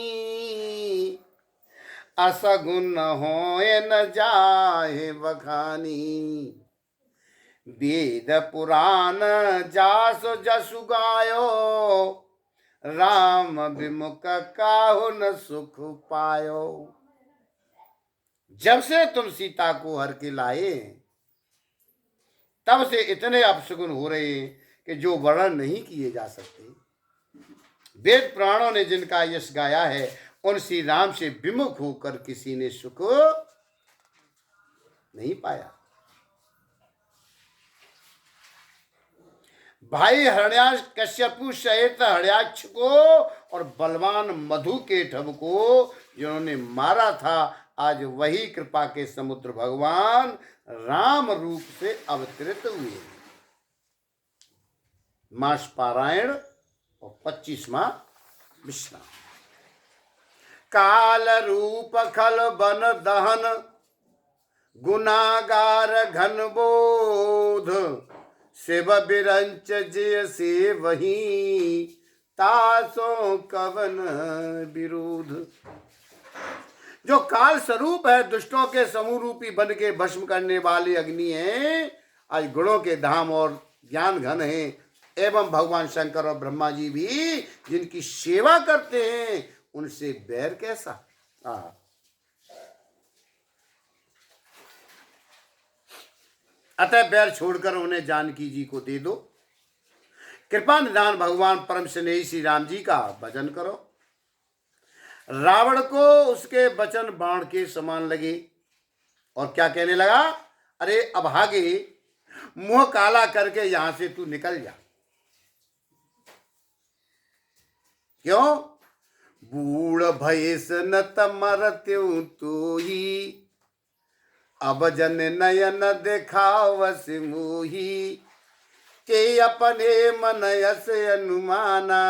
असगुन होए न जाए बखानी, वेद पुराण जासु जसु गायो, राम विमुख काहु न सुख पायो। जब से तुम सीता को हर के लाए तब से इतने अपशगुन हो रहे कि जो वर्णन नहीं किए जा सकते। वेद पुराणों ने जिनका यश गाया है उन श्री राम से विमुख होकर किसी ने सुख नहीं पाया। भाई हरण्याक्ष कश्यपु सहित हरण्याक्ष को और बलवान मधु के ठब को जिन्होंने मारा था, आज वही कृपा के समुद्र भगवान राम रूप से अवतरित हुए। मास पारायण और 25वां विश्राम। काल रूप खल बन दहन, गुनागार घन बोध, शिव बिरंच जय से वही, तासों कवन विरोध। जो काल स्वरूप है, दुष्टों के समूह रूपी बन के भस्म करने वाली अग्नि है, आज गुणों के धाम और ज्ञान घन हैं, एवं भगवान शंकर और ब्रह्मा जी भी जिनकी सेवा करते हैं उनसे बैर कैसा। अतः बैर छोड़कर उन्हें जानकी जी को दे दो। कृपा निधान भगवान परम स्नेही श्री राम जी का भजन करो। रावण को उसके वचन बाण के समान लगे और क्या कहने लगा, अरे अभागे, मुंह काला करके यहां से तू निकल जा। क्यों? बूढ़ भयस न मरत्यो तो ही, अब जन नयन देखावस मोही, के अपने मन यस अनुमाना,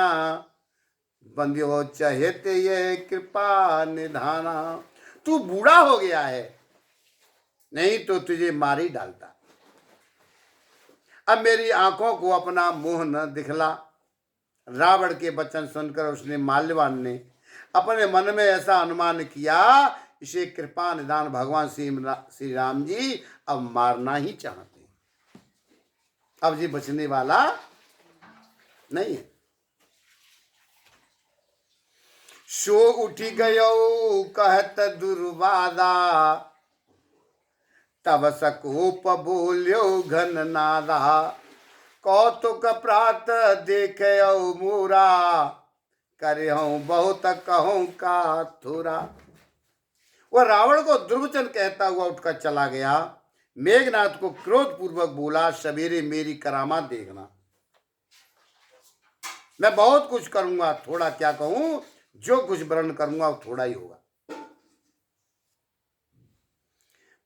बंध्यो चहेत ये कृपा निधाना। तू बूढ़ा हो गया है, नहीं तो तुझे मार ही डालता। अब मेरी आंखों को अपना मुंह न दिखला। रावण के वचन सुनकर उसने माल्यवान ने अपने मन में ऐसा अनुमान किया, इसे कृपा निधान भगवान श्री राम जी अब मारना ही चाहते, अब ये बचने वाला नहीं है। सो उठी गयो कहत दुर्वादा, तब सकोप बोल्यो घन नादा, कौतुक प्रात देखे मोरा, करे हूं बहुत कहूं का थोड़ा। वह रावण को दुर्वचन कहता हुआ उठकर चला गया। मेघनाथ को क्रोध पूर्वक बोला, सवेरे मेरी करामात देखना, मैं बहुत कुछ करूंगा, थोड़ा क्या कहूं, जो कुछ वर्ण करूंगा वो थोड़ा ही होगा।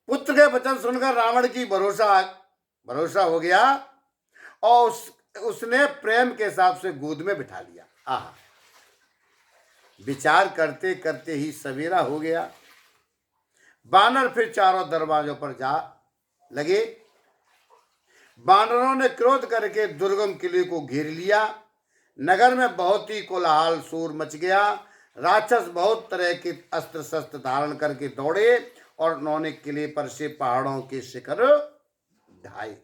पुत्र के वचन सुनकर रावण की भरोसा हो गया और उसने प्रेम के हिसाब से गोद में बिठा लिया। आहा, विचार करते करते ही सवेरा हो गया। बानर फिर चारों दरवाजों पर जा लगे। बानरों ने क्रोध करके दुर्गम किले को घेर लिया। नगर में बहुत ही कोलाहल शोर मच गया। राक्षस बहुत तरह के अस्त्र शस्त्र धारण करके दौड़े और उन्होंने किले पर से पहाड़ों के शिखर ढाए।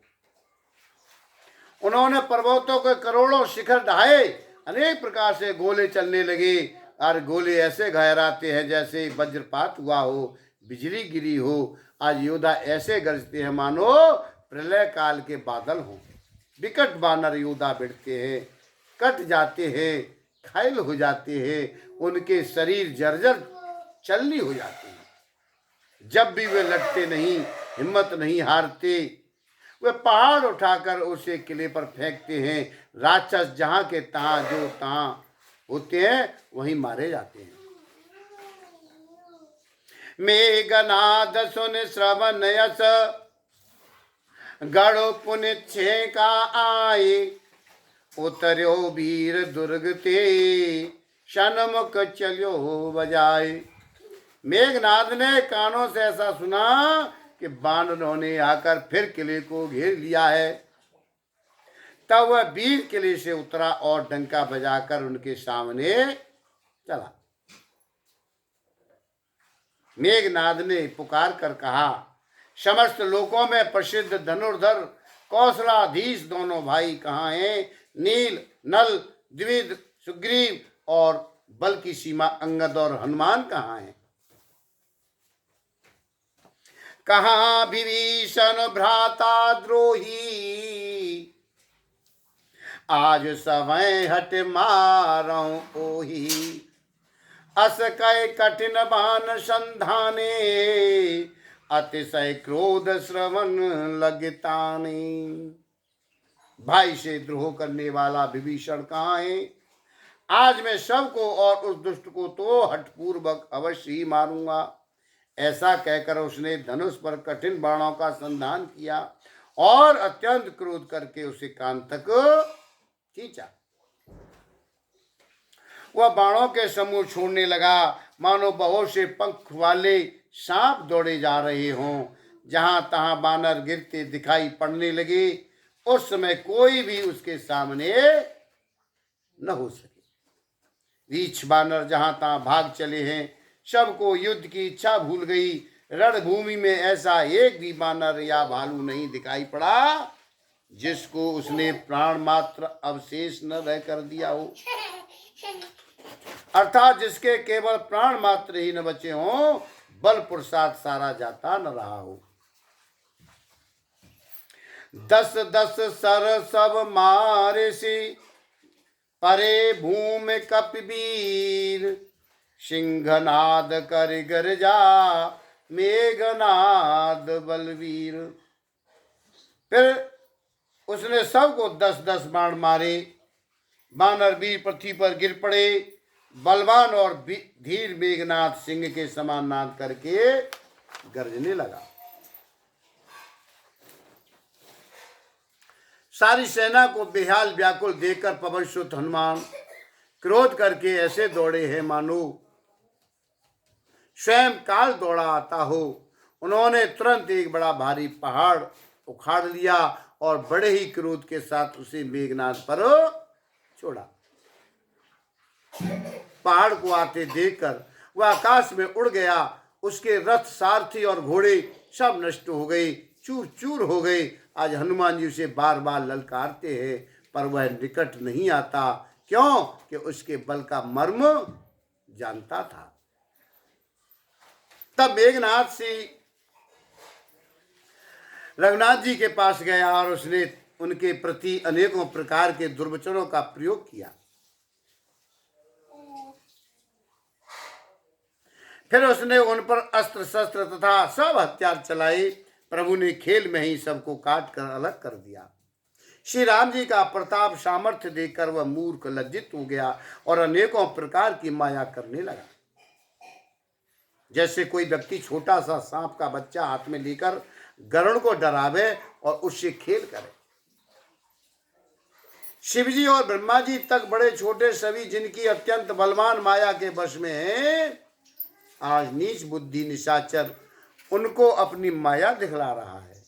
उन्होंने पर्वतों के करोड़ों शिखर ढाए। अनेक प्रकार से गोले चलने लगे और गोले ऐसे गहराते हैं जैसे वज्रपात हुआ हो, बिजली गिरी हो। आज योद्धा ऐसे गरजते हैं मानो प्रलय काल के बादल हों। विकट बानर योद्धा भिड़ते हैं, कट जाते हैं, घायल हो जाते हैं, उनके शरीर जर्जर चलनी हो जाते हैं। जब भी वे लड़ते नहीं, हिम्मत नहीं हारते, वे पहाड़ उठाकर उसे किले पर फेंकते हैं। राक्षस जहां के तहां जो तहां होते हैं वहीं मारे जाते हैं। मेघनाद सुन श्रवण यस, गढ़ो पुण्य छे का आए, उतर्यो वीर दुर्ग ते, सन्मुख चलियो बजाए। मेघनाद ने कानों से ऐसा सुना कि बानरों ने आकर फिर किले को घेर लिया है। तब वह वीर किले से उतरा और डंका बजाकर उनके सामने चला। मेघनाद ने पुकार कर कहा, समस्त लोकों में प्रसिद्ध धनुर्धर कौशलाधीश दोनों भाई कहाँ हैं? नील, नल, द्विविद, सुग्रीव और बल की सीमा अंगद और हनुमान कहाँ हैं? कहाँ विभीषण भ्राता द्रोही, आज समय हट मारऊं ओही, अस कै कठिन बान संधाने, अतिशय क्रोध श्रवण लगताने। भाई से द्रोह करने वाला विभीषण कहाँ है? आज मैं सबको और उस दुष्ट को तो हठपूर्वक अवश्य ही मारूंगा। ऐसा कहकर उसने धनुष पर कठिन बाणों का संधान किया और अत्यंत क्रोध करके उसे कान तक खींचा। वह बाणों के समूह छोड़ने लगा, मानो बहुत से पंख वाले सांप दौड़े जा रहे हों। जहां तहां बानर गिरते दिखाई पड़ने लगे। उस समय कोई भी उसके सामने न हो सके। रीछ बानर जहां तहां भाग चले हैं। सबको युद्ध की इच्छा भूल गई। रणभूमि में ऐसा एक भी बानर या भालू नहीं दिखाई पड़ा जिसको उसने प्राण मात्र अवशेष न रह कर दिया हो, अर्थात जिसके केवल प्राण मात्र ही न बचे हों, बल पुरुषार्थ सारा जाता न रहा हो। 10-10 सर सब मारे से, परे भूमि कपिवीर, सिंहनाद कर गर्जा, मेघनाद बलवीर। फिर उसने सबको 10-10 बाण मारे। बानर वीर पृथ्वी पर गिर पड़े। बलवान और धीर मेघनाद सिंह के समान नाद करके गरजने लगा। सारी सेना को बेहाल व्याकुल देखकर पवनसुत हनुमान क्रोध करके ऐसे दौड़े हैं मानो स्वयं काल दौड़ा आता हो। उन्होंने तुरंत एक बड़ा भारी पहाड़ उखाड़ लिया और बड़े ही क्रोध के साथ उसे मेघनाद पर छोड़ा। पहाड़ को आते देखकर वह आकाश में उड़ गया। उसके रथ, सारथी और घोड़े सब नष्ट हो गए, चूर चूर हो गए। आज हनुमान जी उसे बार बार ललकारते हैं, पर वह निकट नहीं आता। क्यों? कि उसके बल का मर्म जानता था। तब मेघनाद से रघुनाथ जी के पास गया और उसने उनके प्रति अनेकों प्रकार के दुर्वचनों का प्रयोग किया। फिर उसने उन पर अस्त्र शस्त्र तथा सब हथियार चलाए। प्रभु ने खेल में ही सबको काट कर अलग कर दिया। श्री राम जी का प्रताप सामर्थ्य देखकर वह मूर्ख लज्जित हो गया और अनेकों प्रकार की माया करने लगा। जैसे कोई व्यक्ति छोटा सा सांप का बच्चा हाथ में लेकर गरुड़ को डरावे और उससे खेल करे। शिवजी और ब्रह्मा जी तक बड़े छोटे सभी जिनकी अत्यंत बलवान माया के वश में है, आज नीच बुद्धि निशाचर उनको अपनी माया दिखला रहा है।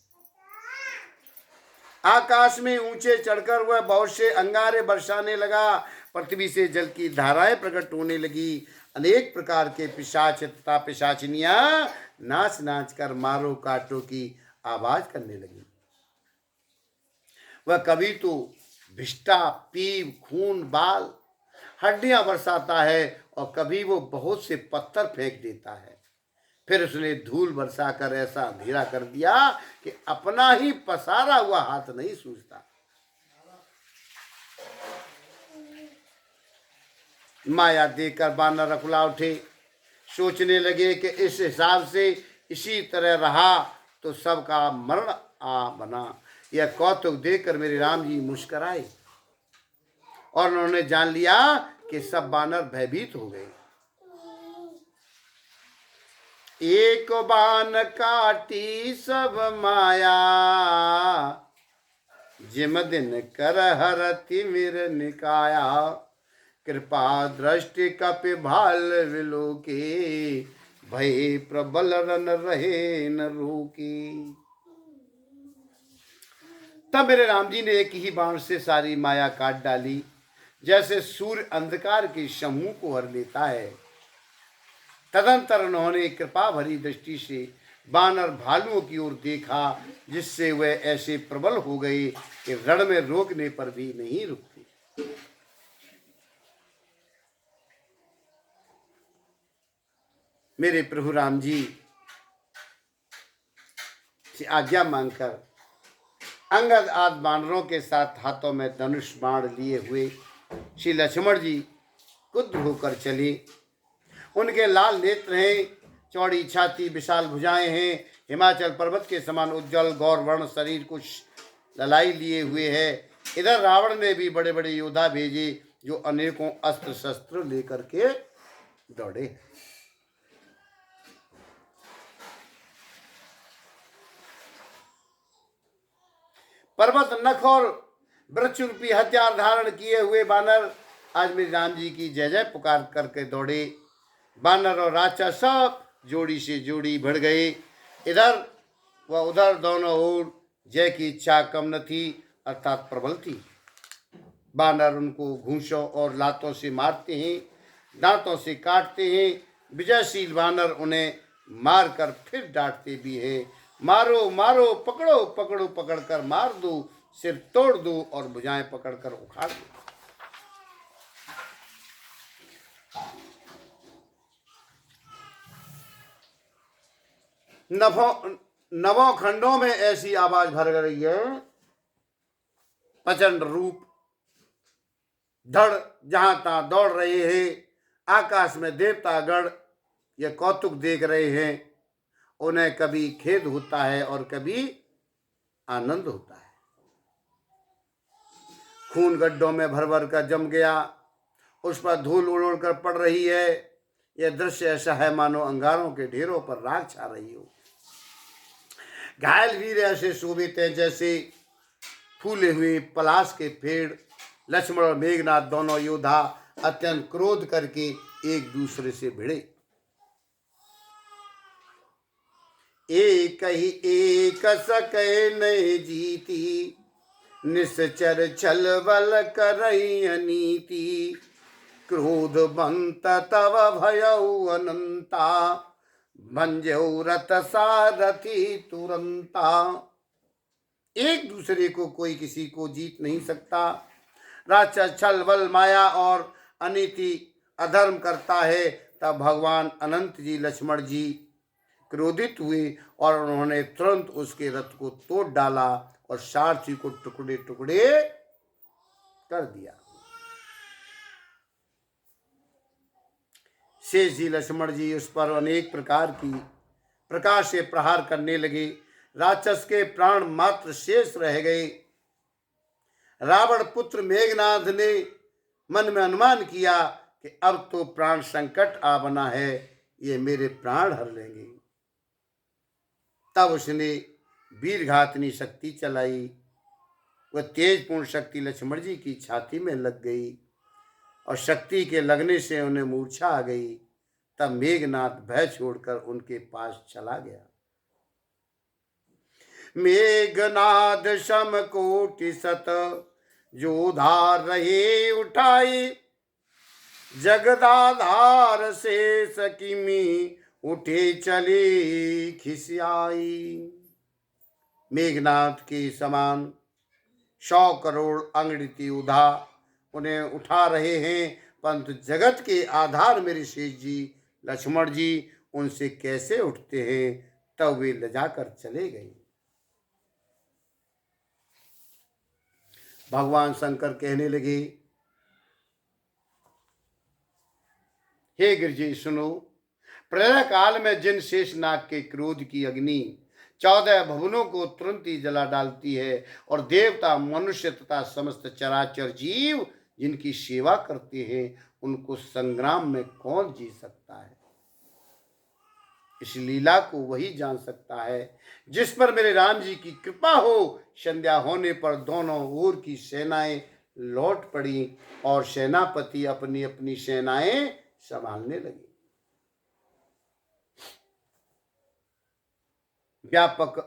आकाश में ऊंचे चढ़कर वह बहुत से अंगारे बरसाने लगा। पृथ्वी से जल की धाराएं प्रकट होने लगी। अनेक प्रकार के पिशाच तथा पिशाचिनियां नाच नाच कर मारो काटो की आवाज करने लगी। वह कभी तो भिष्टा, पीव, खून, बाल, हड्डियां बरसाता है और कभी वो बहुत से पत्थर फेंक देता है। फिर उसने धूल बरसाकर ऐसा अंधेरा कर दिया कि अपना ही पसारा हुआ हाथ नहीं सूझता। माया देखकर बानर रखुला उठे। सोचने लगे कि इस हिसाब से इसी तरह रहा तो सबका मरण आ बना। यह कौतुक देखकर मेरे राम जी मुस्कुराए और उन्होंने जान लिया कि सब बानर भयभीत हो गए। एक बान काटी सब माया, जिम दिन कर हरति मिर निकाया। कृपा दृष्टि कपि भाल विलोके, भय प्रबल रन रहे न रोकी। तब मेरे राम जी ने एक ही बाण से सारी माया काट डाली। जैसे सूर्य अंधकार के समूह को हर लेता है, तदंतर उन्होंने कृपा भरी दृष्टि से बानर भालुओं की ओर देखा, जिससे वे ऐसे प्रबल हो गए कि रण में रोकने पर भी नहीं रुकते। मेरे प्रभु राम जी से आज्ञा मांगकर अंगद आदि बानरों के साथ हाथों में धनुष बाण लिए हुए श्री लक्ष्मण जी क्रुद्ध होकर चले। उनके लाल नेत्र हैं, चौड़ी छाती, विशाल भुजाएं हैं, हिमाचल पर्वत के समान उज्जवल गौरवर्ण शरीर कुछ ललाई लिए हुए है। इधर रावण ने भी बड़े बड़े योद्धा भेजे जो अनेकों अस्त्र शस्त्र लेकर के दौड़े। पर्वत, नख और वृक्ष रूपी हथियार धारण किए हुए बानर आज मेरे राम जी की जय जय पुकार करके दौड़े। बानर और राक्षस सब जोड़ी से जोड़ी बढ़ गए। इधर व उधर दोनों ओर जय की इच्छा कम न थी, अर्थात प्रबल थी। बानर उनको घूंसों और लातों से मारते हैं, दांतों से काटते हैं। विजयशील बानर उन्हें मारकर फिर डांटते भी हैं, मारो मारो, पकड़ो पकड़ो, पकड़कर मार दो, सिर तोड़ दूं और भुजाएं पकड़कर उखाड़ दूं। नवों खंडों में ऐसी आवाज भर रही है, प्रचंड रूप, धड़ जहां तहां दौड़ रहे हैं, आकाश में देवतागण ये कौतुक देख रहे हैं। उन्हें कभी खेद होता है और कभी आनंद होता है। खून गड्ढों में भर भर कर जम गया, उस पर धूल उड़ उड़ कर पड़ रही है। यह दृश्य ऐसा है मानो अंगारों के ढेरों पर राख छा रही हो। घायल वीर ऐसे शोभित हैं जैसे फूले हुए पलाश के पेड़। लक्ष्मण और मेघनाथ दोनों योद्धा अत्यंत क्रोध करके एक दूसरे से भिड़े। एक ही एक सकै नहीं जीती, निश्चर छल बल करई अनीति। क्रोध बंत तव भयउ अनंता, भंजऊ रथ सारथी तुरंता। एक दूसरे को कोई किसी को जीत नहीं सकता। राक्षस छल बल माया और अनीति अधर्म करता है। तब भगवान अनंत जी लक्ष्मण जी क्रोधित हुए और उन्होंने तुरंत उसके रथ को तोड़ डाला और सारथी को टुकड़े टुकड़े कर दिया। शेष जी लक्ष्मण जी उस पर अनेक प्रकार से प्रहार करने लगे। राक्षस के प्राण मात्र शेष रह गए। रावण पुत्र मेघनाथ ने मन में अनुमान किया कि अब तो प्राण संकट आ बना है, ये मेरे प्राण हर लेंगे। तब उसने वीरघातनी शक्ति चलाई। वह तेजपूर्ण शक्ति लक्ष्मण जी की छाती में लग गई और शक्ति के लगने से उन्हें मूर्छा आ गई। तब मेघनाथ भय छोड़कर उनके पास चला गया। मेघनाद समकोटि सत जोधा रहे उठाई, जगदाधार से सकीमी उठे चले खिसियाई। मेघनाथ के समान 100 करोड़ अंगड़ित योद्धा उन्हें उठा रहे हैं, परंतु जगत के आधार मेरे शेष जी लक्ष्मण जी उनसे कैसे उठते हैं। तब वे लजाकर चले गए। भगवान शंकर कहने लगे, हे गिरिजी सुनो, प्रलय काल में जिन शेषनाग के क्रोध की अग्नि 14 भुवनों को तुरंत ही जला डालती है और देवता मनुष्य तथा समस्त चराचर जीव जिनकी सेवा करते हैं, उनको संग्राम में कौन जीत सकता है। इस लीला को वही जान सकता है जिस पर मेरे राम जी की कृपा हो। संध्या होने पर दोनों ओर की सेनाएं लौट पड़ी और सेनापति अपनी अपनी सेनाएं संभालने लगे। व्यापक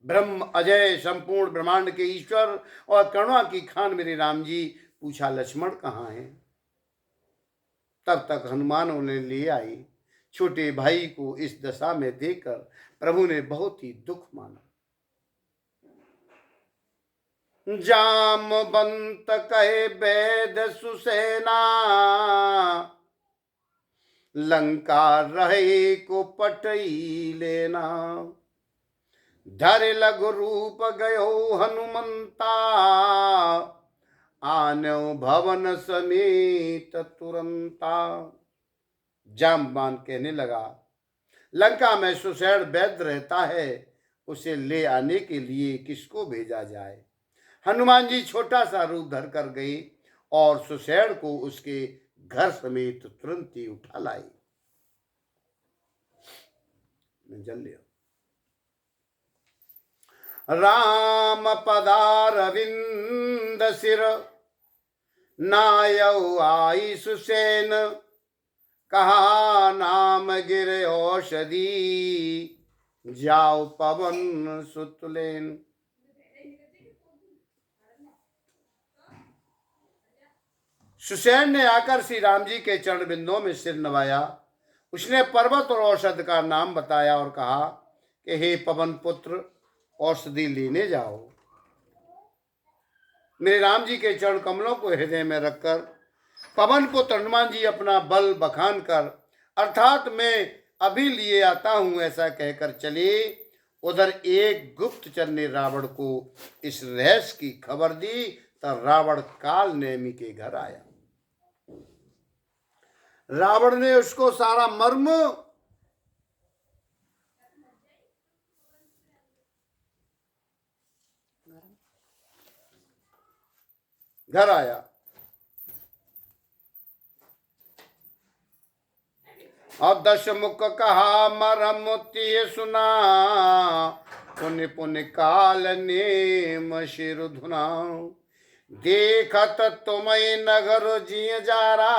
ब्रह्म अजय संपूर्ण ब्रह्मांड के ईश्वर और करुणा की खान मेरे राम जी पूछा, लक्ष्मण कहाँ है। तब तक हनुमान उन्हें ले आई। छोटे भाई को इस दशा में देखकर प्रभु ने बहुत ही दुख माना। जामवंत कहे वेद सुसेना, लंका रहे को पटई लेना। धर लघु रूप गयो हनुमंता, आनो भवन समेत तुरंता। जामवान कहने लगा, लंका में सुसैन वैद्य रहता है, उसे ले आने के लिए किसको भेजा जाए। हनुमान जी छोटा सा रूप धर कर गए और सुसैन को उसके घर समेत तुरंत ही उठा लाई। जल लिया। राम पदारविंद सिर, नायौ आई सुसैन। कहा नाम गिर औषधि, जाओ पवन सुतलेन। सुसैन ने आकर श्री राम जी के चरण बिंदुओं में सिर नवाया। उसने पर्वत और औषध का नाम बताया और कहा कि हे पवन पुत्र, औषधि लेने जाओ। मेरे राम जी के चरण कमलों को हृदय में रखकर पवन पुत्र हनुमान जी अपना बल बखान कर अर्थात मैं अभी लिए आता हूं ऐसा कहकर चले। उधर एक गुप्तचर ने रावण को इस रहस्य की खबर दी, तब रावण काल नेमी के घर आया। रावण ने उसको सारा मर्म घर आया और दशमुख कहा मरम ते सुना, पुण्य पुण्य काल नेम शिर धुना, देखत तुम्हें नगर जिय जारा,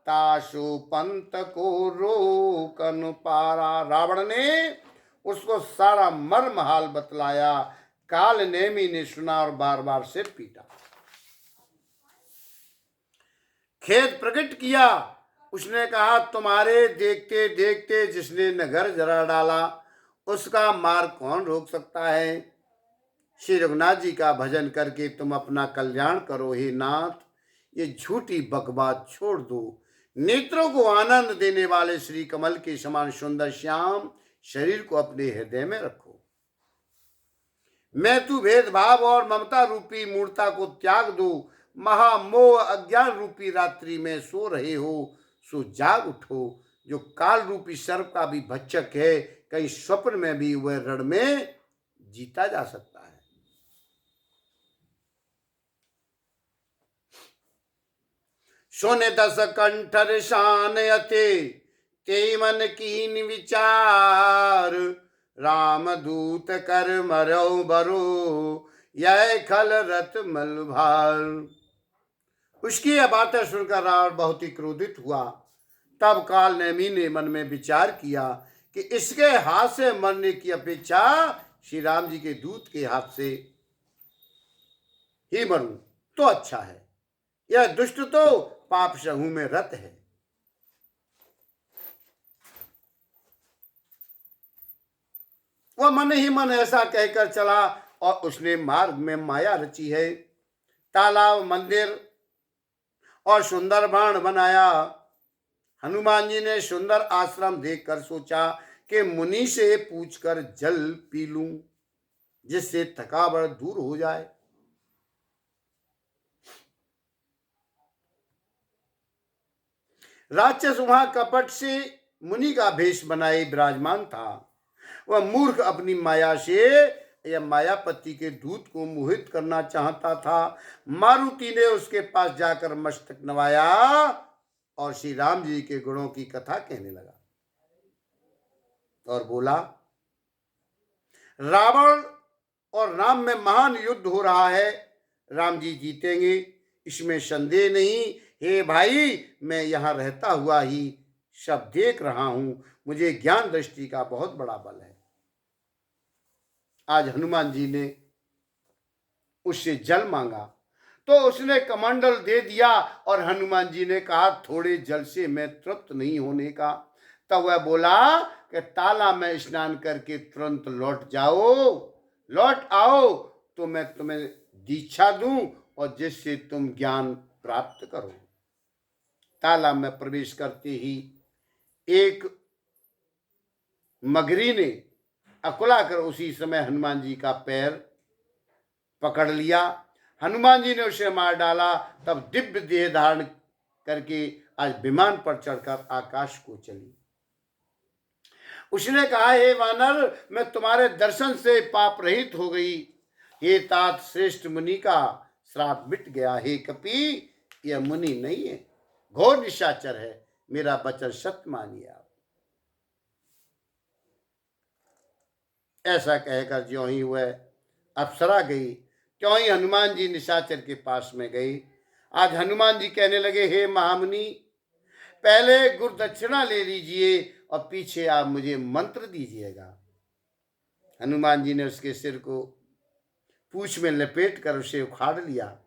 ताशु पंत को रोकन पारा। रावण ने उसको सारा मर्म हाल बतलाया। काल नेमी ने सुना और बार बार सिर पीटा, खेद प्रकट किया। उसने कहा तुम्हारे देखते देखते जिसने नगर जरा डाला उसका मार्ग कौन रोक सकता है। श्री रघुनाथ जी का भजन करके तुम अपना कल्याण करो हे नाथ, ये झूठी बकवास छोड़ दो। नेत्रों को आनंद देने वाले श्री कमल के समान सुंदर श्याम शरीर को अपने हृदय में रखो। मैं तू भेदभाव और ममता रूपी मूर्ता को त्याग दो। महामोह अज्ञान रूपी रात्रि में सो रहे हो, सो जाग उठो। जो काल रूपी सर्प का भी भक्षक है, कहीं स्वप्न में भी वह रण में जीता जा सकता है। सोने दस कंठर शान अते, ते मन कीन विचार, राम दूत कर मरो बरो, यह खल रत मल भार। उसकी यह बातें सुनकर रावण बहुत ही क्रोधित हुआ। तब काल नेमी ने मन में विचार किया कि इसके हाथ से मरने की अपेक्षा श्री राम जी के दूत के हाथ से ही मरूं तो अच्छा है। यह दुष्ट तो पाप समूह में रत है। वह मन ही मन ऐसा कहकर चला और उसने मार्ग में माया रची है। तालाब, मंदिर और सुंदर बाण बनाया। हनुमान जी ने सुंदर आश्रम देखकर सोचा कि मुनि से पूछकर जल पी लूं जिससे थकावट दूर हो जाए। राक्षस वहां कपट से मुनि का भेष बनाए विराजमान था। वह मूर्ख अपनी माया से या मायापति के दूत को मोहित करना चाहता था। मारुति ने उसके पास जाकर मस्तक नवाया और श्री राम जी के गुणों की कथा कहने लगा और बोला, रावण और राम में महान युद्ध हो रहा है। राम जी जीतेंगे, इसमें संदेह नहीं। हे भाई, मैं यहां रहता हुआ ही सब देख रहा हूं। मुझे ज्ञान दृष्टि का बहुत बड़ा बल है। आज हनुमान जी ने उससे जल मांगा तो उसने कमंडल दे दिया और हनुमान जी ने कहा थोड़े जल से मैं तृप्त नहीं होने का। तब वह बोला कि ताला में स्नान करके तुरंत लौट आओ तो मैं तुम्हें दीक्षा दूं और जिससे तुम ज्ञान प्राप्त करो। ताला में प्रवेश करते ही एक मगरी ने अकुला कर उसी समय हनुमान जी का पैर पकड़ लिया। हनुमान जी ने उसे मार डाला। तब दिव्य देह धारण करके आज विमान पर चढ़कर आकाश को चली। उसने कहा, हे वानर, मैं तुम्हारे दर्शन से पाप रहित हो गई। हे तात, श्रेष्ठ मुनि का श्राप मिट गया। हे कपि, यह मुनि नहीं है, घोर निशाचर है। मेरा वचन सत्य मानिए आप। ऐसा कहकर ज्यों ही वह अप्सरा गई त्यों ही हनुमान जी निशाचर के पास में गई। आज हनुमान जी कहने लगे, हे महामुनि, पहले गुरु दक्षिणा ले लीजिए और पीछे आप मुझे मंत्र दीजिएगा। हनुमान जी ने उसके सिर को पूंछ में लपेट कर उसे उखाड़ लिया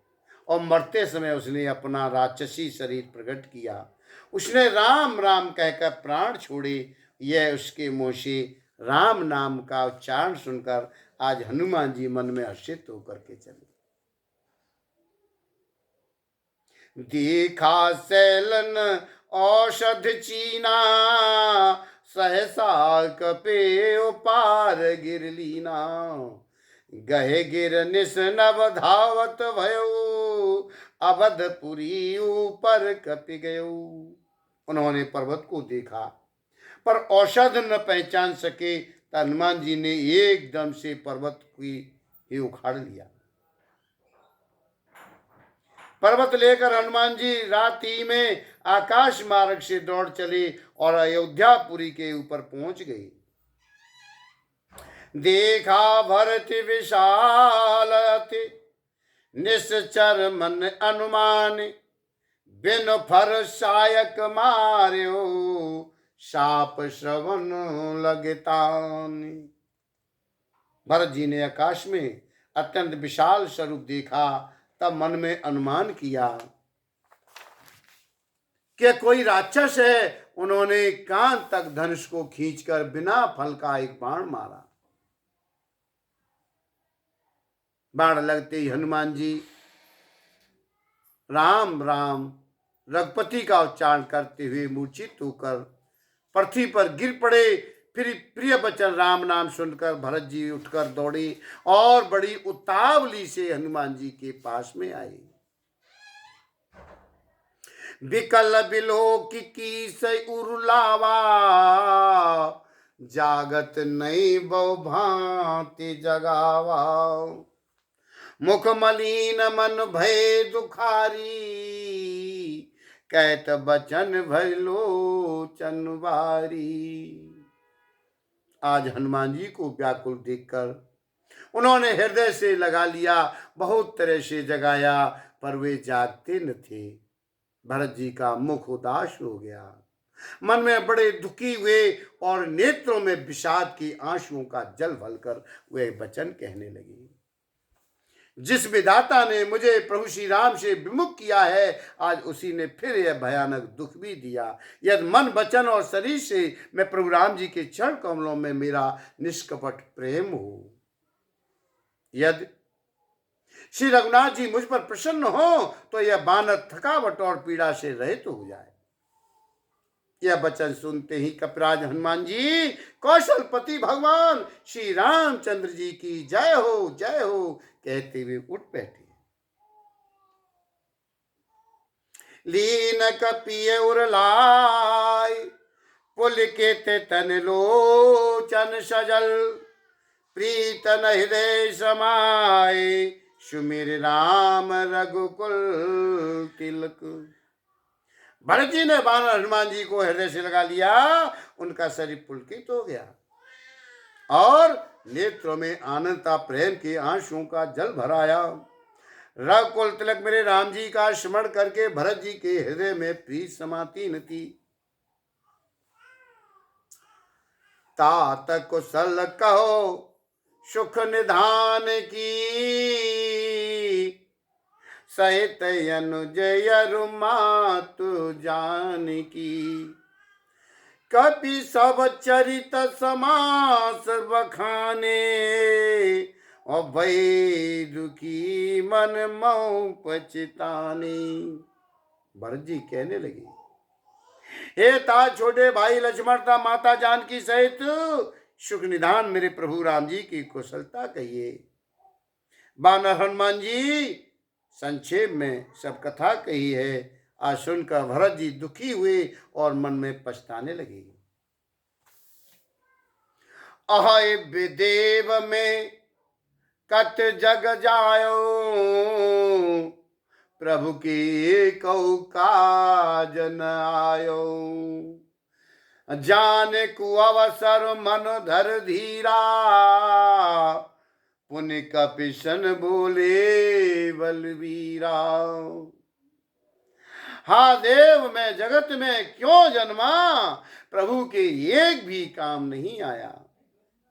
और मरते समय उसने अपना राक्षसी शरीर प्रकट किया। उसने राम राम कहकर प्राण छोड़े। यह उसके मुंह से राम नाम का उच्चारण सुनकर आज हनुमान जी मन में हर्षित होकर के चले। देखा सैलन औषध चीना, सहसा कपे पार गिर लीना। गहे गिर निस नव धावत भयो, अवधपुरी ऊपर कपि गयो। उन्होंने पर्वत को देखा पर औषध न पहचान सके, तो हनुमान जी ने एकदम से पर्वत की ही उखाड़ लिया। पर्वत लेकर हनुमान जी रात्रि में आकाश मार्ग से दौड़ चले और अयोध्यापुरी के ऊपर पहुंच गए। देखा भरत विशाल अति, निश्चर मन अनुमान, बिन फर सायक मार्यो, शाप श्रवण लगतान। भरत जी ने आकाश में अत्यंत विशाल स्वरूप देखा, तब मन में अनुमान किया कि कोई राक्षस है। उन्होंने कान तक धनुष को खींचकर बिना फल का एक बाण मारा। बाण लगते ही हनुमान जी राम राम रघुपति का उच्चारण करते हुए मूर्छित होकर पृथ्वी पर गिर पड़े। फिर प्रिय वचन राम नाम सुनकर भरत जी उठकर दौड़े और बड़ी उतावली से हनुमान जी के पास में आए। विकल बिलोक की से उरुलावा, जागत नहीं बहु भांति जगावा। मुख मलिन मन भय दुखारी, कहत बचन भय लोचन बारी। आज हनुमान जी को व्याकुल देखकर उन्होंने हृदय से लगा लिया, बहुत तरह से जगाया, पर वे जागते न थे। भरत जी का मुख उदास हो गया, मन में बड़े दुखी हुए और नेत्रों में विषाद की आंसुओं का जल भरकर वे वचन कहने लगे। जिस विधाता ने मुझे प्रभु श्री राम से विमुख किया है, आज उसी ने फिर यह भयानक दुख भी दिया। यदि मन वचन और शरीर से मैं प्रभु राम जी के चरण कमलों में मेरा निष्कपट प्रेम हो, यदि श्री रघुनाथ जी मुझ पर प्रसन्न हो, तो यह बानर थकावट और पीड़ा से रहित हो जाए। यह वचन सुनते ही कपिराज हनुमान जी कौशलपति भगवान श्री रामचंद्र जी की जय हो कहते हुए उठ बैठे। लीन कपिय उरलाय, पुलकित तन लोचन सजल, प्रीतन हृदय समाये, सुमिर राम रघुकुल तिलक। भरत जी ने बानर हनुमान जी को हृदय से लगा लिया, उनका शरीर पुलकित हो गया और नेत्रों में आनंदता प्रेम के आंसुओं का जल भर आया। रघुकुल तिलक मेरे राम जी का स्मरण करके भरत जी के हृदय में प्रीत समाती न थी। तात कुशल कहो सुख निधान की, सहित अनुजय मातु जानकी। कपि सब चरित समास बखाने, और भय दुखी मन मऊ पछताने। भरत जी कहने लगे, हे ता छोटे भाई लक्ष्मण ता माता जानकी सहित सुख निधान मेरे प्रभु राम जी की कुशलता कहिए। बानर हनुमान जी संक्षेप में सब कथा कही है। आज सुनकर भरत जी दुखी हुए और मन में पछताने लगे। अहय विदेव में कत जग जायो, प्रभु की कौ काज न आयो। जान कु अवसर मन धर धीरा, पुण्य कपिशन बोले बलवीरा। हा देव मैं जगत में क्यों जन्मा, प्रभु के एक भी काम नहीं आया।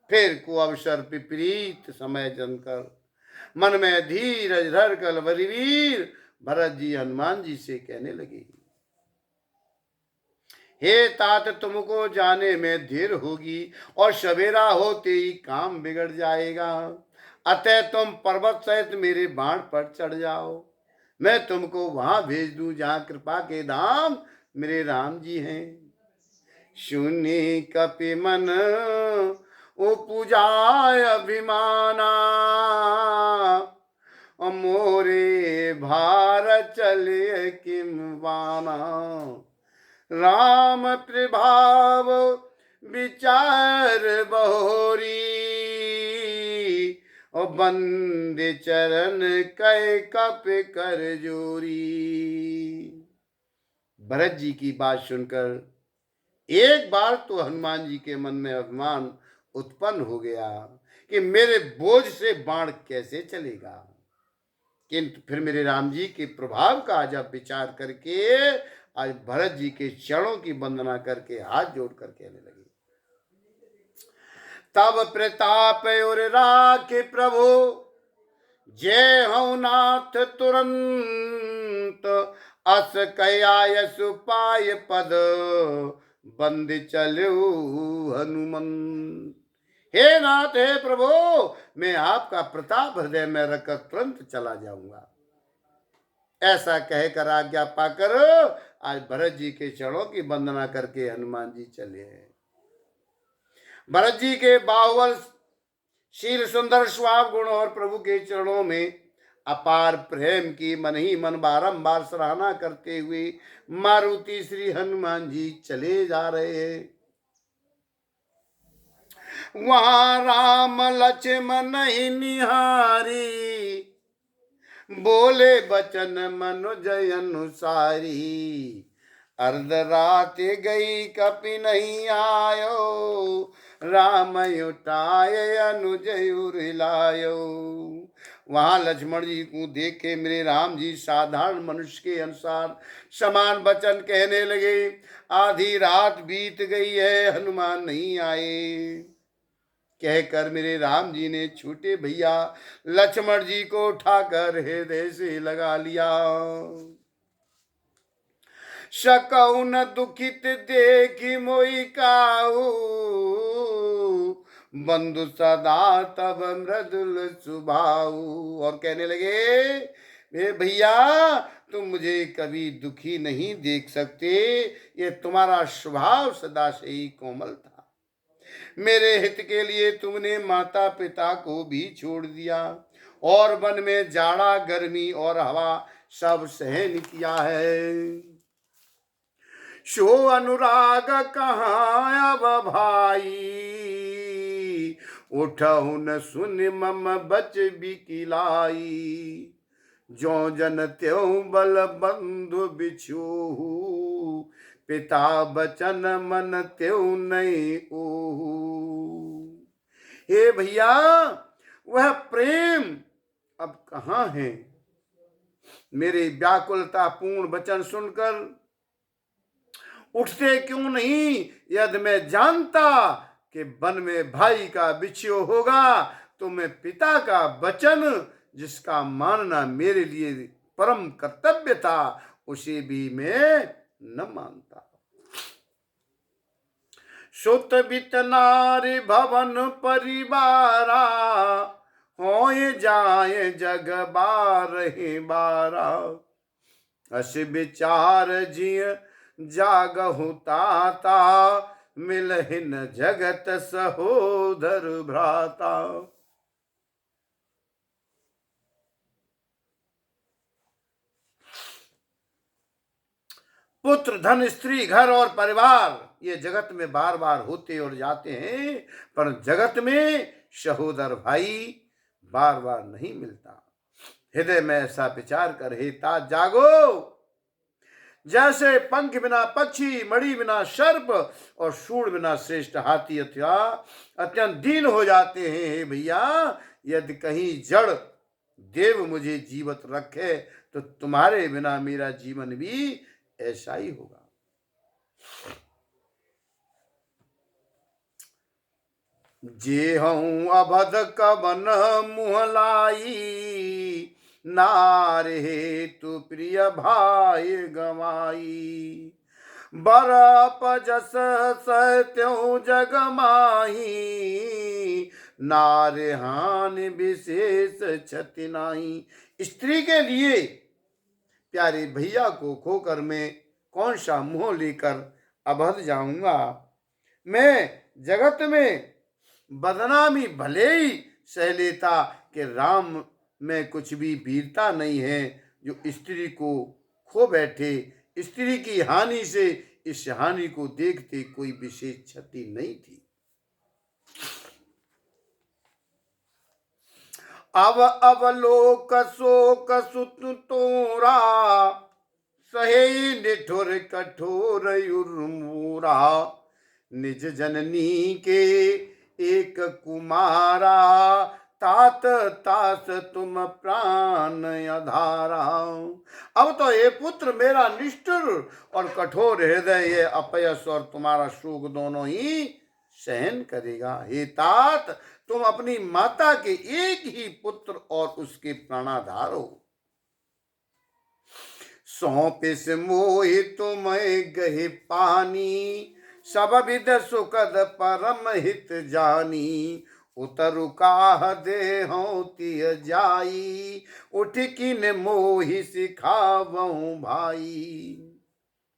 फिर को अवसर विपरीत समय जनकर, मन में धीरज धर कर बलवीर भरत जी हनुमान जी से कहने लगे, हे तात तुमको जाने में देर होगी और सवेरा होते ही काम बिगड़ जाएगा। अतः तुम पर्वत सहित मेरे बाण पर चढ़ जाओ, मैं तुमको वहां भेज दूं जहां कृपा के धाम मेरे राम जी हैं। शून्य कपि मन उपजाय अभिमाना, मोरे भार चले किम बाना। राम प्रभाव विचार बहोरी, और बंदे चरण कै कप कर जोरी। भरत जी की बात सुनकर एक बार तो हनुमान जी के मन में अभिमान उत्पन्न हो गया कि मेरे बोझ से बाण कैसे चलेगा। किंतु फिर मेरे राम जी के प्रभाव का जब विचार करके आज भरत जी के चरणों की वंदना करके हाथ जोड़ कर कहने लगे, तब प्रताप और राखे प्रभु, जय हूं नाथ तुरंत। अस कया सुपाय पद, बंद चलो हनुमंत। हे नाथ, हे प्रभु, मैं आपका प्रताप हृदय में रखकर तुरंत चला जाऊंगा। ऐसा कहकर आज्ञा पाकर आज भरत जी के चरणों की वंदना करके हनुमान जी चले। भरत जी के बाहुबल शील सुंदर स्वभाव गुण और प्रभु के चरणों में अपार प्रेम की मन ही मन बारंबार सराहना करते हुए मारुति श्री हनुमान जी चले जा रहे हैं। वहां राम लक्ष्मण ही निहारी, बोले बचन मनुजय अनुसारी। अर्ध रात गई कपि नहीं आयो, राम उठाए अनुजय हिलायो। वहां लक्ष्मण जी को देखे मेरे राम जी साधारण मनुष्य के अनुसार समान वचन कहने लगे। आधी रात बीत गई है, हनुमान नहीं आए। कहकर मेरे राम जी ने छोटे भैया लक्ष्मण जी को उठाकर हृदय से लगा लिया। सकौ न दुखित देखी मोई काऊ, बंधु सदा तब मृदुल सुभाऊ। और कहने लगे, हे भैया तुम मुझे कभी दुखी नहीं देख सकते, ये तुम्हारा स्वभाव सदा से ही कोमल था। मेरे हित के लिए तुमने माता पिता को भी छोड़ दिया और वन में जाड़ा गर्मी और हवा सब सहन किया है। शो अनुराग कहाँ अब भाई, उठहु न सुन मम बच बिकिलाई। जो जन त्यों बल बंधु बिछोहु, पिता बचन मन त्यों नहीं ओहु। हे भैया वह प्रेम अब कहाँ है। मेरे व्याकुलता पूर्ण वचन सुनकर उठते क्यों नहीं। यदि मैं जानता कि वन में भाई का बिछो होगा तो मैं पिता का वचन जिसका मानना मेरे लिए परम कर्तव्य था उसे भी मैं न मानता। सुत बित नारी भवन परिवारा, होए जाए जग बारहि बारा। अस विचार जिय जागहु ताता, मिलहिन जगत सहोदर भ्राता। पुत्र धन स्त्री घर और परिवार ये जगत में बार बार होते और जाते हैं, पर जगत में सहोदर भाई बार बार नहीं मिलता। हृदय में ऐसा विचार कर हे तात जागो। जैसे पंख बिना पक्षी, मणि बिना सर्प और सूंड बिना श्रेष्ठ हाथी अत्यंत दीन हो जाते हैं, हे भैया यदि कहीं जड़ देव मुझे जीवित रखे तो तुम्हारे बिना मेरा जीवन भी ऐसा ही होगा। जे हूं अभद कवन मुहलाई, नार हेतु प्रिय भाई गवाई। बरप जस सत्यों जग माही, नार हानि विशेष क्षति नाही। स्त्री के लिए प्यारे भैया को खोकर मैं कौन सा मुंह लेकर अभद्र जाऊंगा। मैं जगत में बदनामी भले ही सह लेता कि राम में कुछ भी वीरता नहीं है जो स्त्री को खो बैठे। स्त्री की हानि से इस हानि को देखते कोई विशेष क्षति नहीं थी। अवलोक शोक सुत तोरा सहे निठुर कठोर युर्मूरा निज जननी के एक कुमारा तात तास तुम प्राण अधारा। अब तो ये पुत्र मेरा निष्ठुर और कठोर हृदय ये अपयश और तुम्हारा शोक दोनों ही सहन करेगा। हे तात तुम अपनी माता के एक ही पुत्र और उसके प्राणाधार हो। सौंपिस मोहि तुम्हें गहे पानी सब विद सुखद परम हित जानी। उतरु काह देहौ तिय जाई उठ किन मोहि सिखावहु भाई।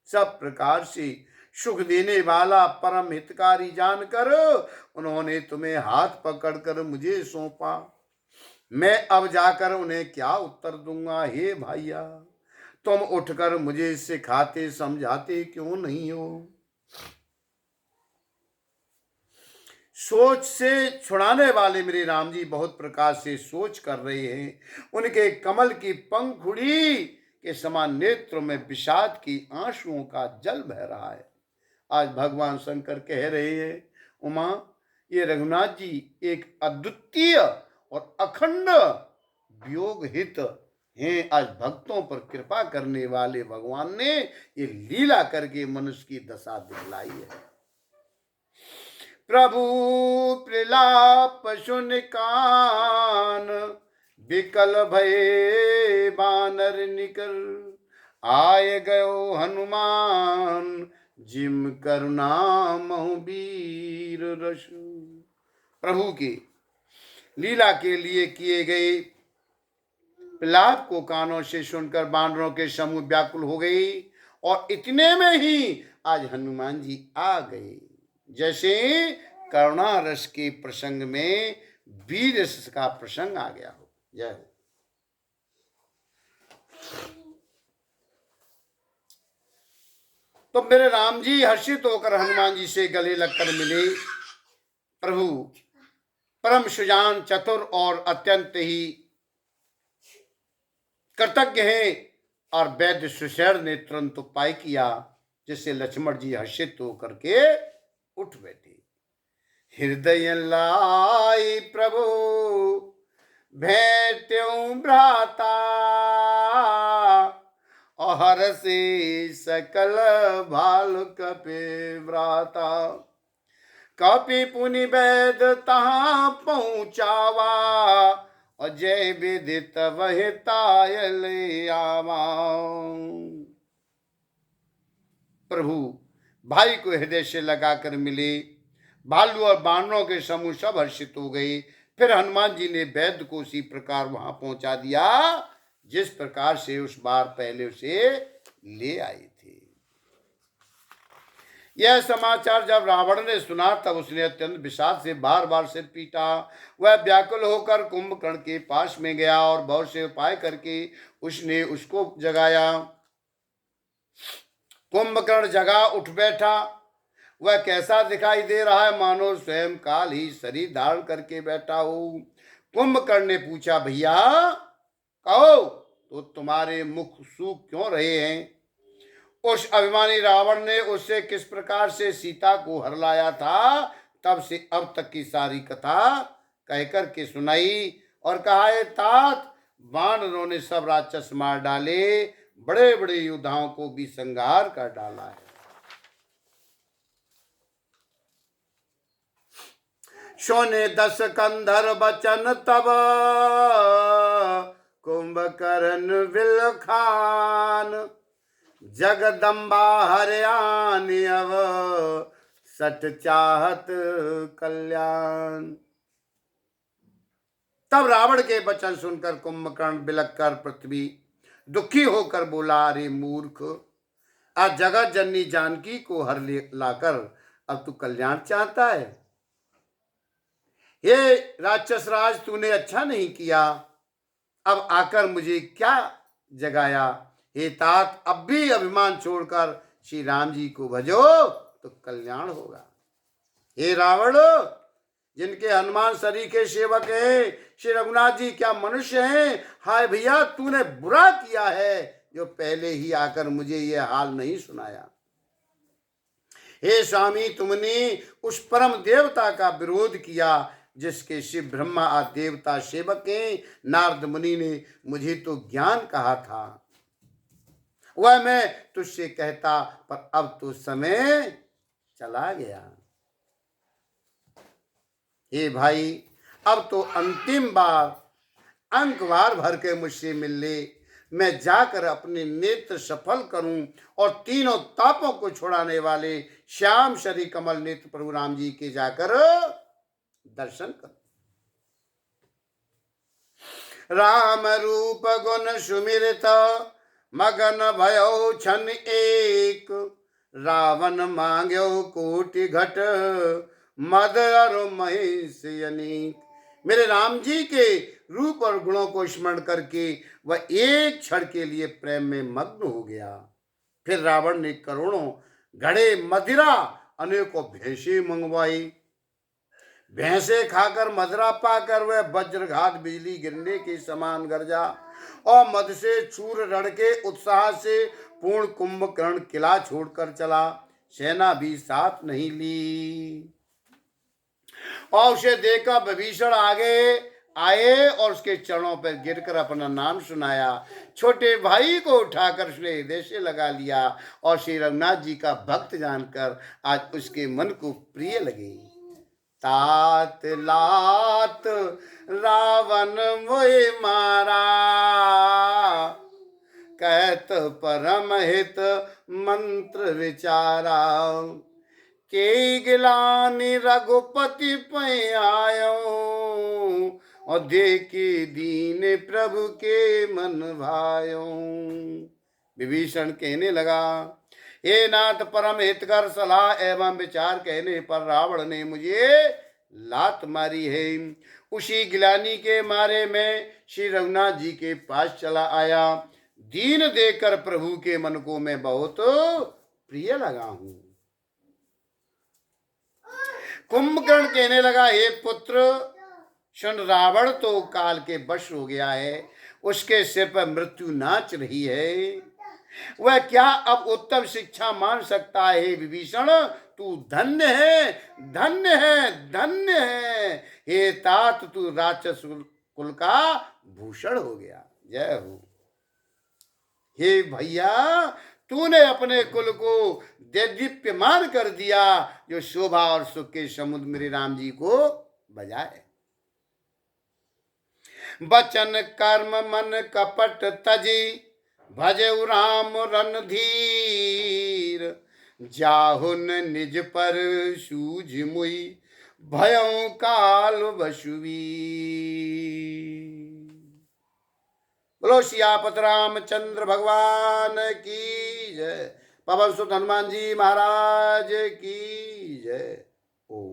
सब प्रकार से सुख देने वाला परम हितकारी जानकर उन्होंने तुम्हें हाथ पकड़कर मुझे सौंपा। मैं अब जाकर उन्हें क्या उत्तर दूंगा। हे भैया तुम उठकर मुझे सिखाते समझाते क्यों नहीं हो। सोच से छुड़ाने वाले मेरे राम जी बहुत प्रकार से सोच कर रहे हैं। उनके कमल की पंखुड़ी के समान नेत्रों में विषाद की आंसुओं का जल बह रहा है। आज भगवान शंकर कह रहे हैं उमा ये रघुनाथ जी एक अद्वितीय और अखंड वियोग हित हैं। आज भक्तों पर कृपा करने वाले भगवान ने ये लीला करके मनुष्य की दशा दिखलाई है। प्रभु प्रलाप सुन कान विकल भये बानर निकल आए गयो हनुमान जिम करुणा महु वीर रसु। प्रभु के लीला के लिए किए गए प्रलाप को कानों से सुनकर बानरों के समूह व्याकुल हो गई और इतने में ही आज हनुमान जी आ गए। जैसे करुणा रस के प्रसंग में वीर रस का प्रसंग आ गया हो। जय हो। तो मेरे राम जी हर्षित होकर हनुमान जी से गले लगकर मिले। प्रभु परम सुजान चतुर और अत्यंत ही कृतज्ञ हैं और वैद्य सुशैर ने तुरंत उपाय किया जिससे लक्ष्मण जी हर्षित होकर के उठ बैठे। हृदय लाई प्रभु भेट्यों भ्राता और से सकल भालु कपि व्राता। कपि पुनि वैद तहाँ पहुँचावा और जय विदित वह तायल आवा। प्रभु भाई को हृदय से लगाकर मिले। भालू और बानरों के समूह सब हर्षित हो गए। फिर हनुमान जी ने वैद्य को उसी प्रकार वहां पहुंचा दिया जिस प्रकार से उस बार पहले उसे ले आए थे। यह समाचार जब रावण ने सुना तब उसने अत्यंत विषाद से बार बार सिर पीटा। वह व्याकुल होकर कुंभकर्ण के पास में गया और बहुत से उपाय करके उसने उसको जगाया। कुंभकर्ण जगा उठ बैठा। वह कैसा दिखाई दे रहा है मानो स्वयं काल ही शरीर धारण करके बैठा हो। कुंभकर्ण ने पूछा भैया कहो तो तुम्हारे मुख सूख क्यों रहे हैं। उस अभिमानी रावण ने उससे किस प्रकार से सीता को हरलाया था तब से अब तक की सारी कथा कहकर के सुनाई और कहा है तात वानरों ने सब राक्षस मार डाले बड़े बड़े योद्धाओं को भी संहार कर डाला है। सोने 10 कंधर बचन तब कुंभकर्ण विलखान जगदम्बा हरियाण अव सट चाहत कल्याण। तब रावण के वचन सुनकर कुंभकर्ण बिलख कर पृथ्वी दुखी होकर बोला, अरे मूर्ख, आज जगत जननी जानकी को हर लाकर अब तू कल्याण चाहता है। हे राक्षस राज, तूने अच्छा नहीं किया, अब आकर मुझे क्या जगाया। हे तात, अब भी अभिमान छोड़कर श्री राम जी को भजो तो कल्याण होगा। हे रावण, जिनके हनुमान सरी के सेवक हैं, श्री रघुनाथ जी क्या मनुष्य हैं। हाय भैया, तूने बुरा किया है जो पहले ही आकर मुझे ये हाल नहीं सुनाया। हे स्वामी, तुमने उस परम देवता का विरोध किया जिसके शिव ब्रह्मा आदि देवता सेवक हैं। नारद मुनि ने मुझे तो ज्ञान कहा था, वह मैं तुझसे कहता, पर अब तो समय चला गया। हे भाई, अब तो अंतिम बार अंकवार भर के मुझसे मिल ले, मैं जाकर अपने नेत्र सफल करूं और तीनों तापों को छुड़ाने वाले श्याम शरी कमल नेत्र प्रभु राम जी के जाकर दर्शन करूं। राम रूप गुण सुमिरत मगन भयो छन एक, रावण मांग्यो कोटि घट मद और महेश अनेक। मेरे राम जी के रूप और गुणों को स्मरण करके वह एक क्षण के लिए प्रेम में मग्न हो गया। फिर रावण ने करोड़ों घड़े मदिरा अनेकों भैंसे मंगवाई। भैंसे खाकर मदिरा पाकर वह वज्रघात बिजली गिरने के समान गरजा और मद से चूर रड़ के उत्साह से पूर्ण कुंभकर्ण किला छोड़कर चला। सेना भी साथ नहीं ली और उसे देखकर विभीषण आगे आए और उसके चरणों पर गिरकर अपना नाम सुनाया। छोटे भाई को उठाकर उसने हृदय से लगा लिया और श्री रघुनाथ जी का भक्त जानकर आज उसके मन को प्रिय लगे। तात लात रावण मोहि मारा, कहत परम हित मंत्र विचारा। के गिलानि रघुपति पै आयो, और देखी दीन प्रभु के मन भायो। विभीषण कहने लगा, हे नाथ, परम हितकर सलाह एवं विचार कहने पर रावण ने मुझे लात मारी है। उसी गिलानी के मारे मैं श्री रघुनाथ जी के पास चला आया। दीन देखकर प्रभु के मन को मैं बहुत प्रिय लगा हूं। कुंभकर्ण कहने लगा, हे पुत्र सुन, रावण तो काल के वश हो गया है, उसके सिर पर मृत्यु नाच रही है। वह क्या अब उत्तम शिक्षा मान सकता है। विभीषण, तू धन्य है, धन्य है, धन्य है। हे तात, तू राक्षस कुल का भूषण हो गया। जय हो। हे भैया, तूने अपने कुल को दीप्यमान कर दिया, जो शोभा और सुख के समुद्र मेरे राम जी को बजाए। बचन कर्म मन कपट तजी, भजऊ राम रणधीर। जाहुन निज पर सूझ मुई, भयं काल बसुवीर। बोलो सियापत रामचंद्र भगवान की जय। पवन सुत हनुमान जी महाराज की जय।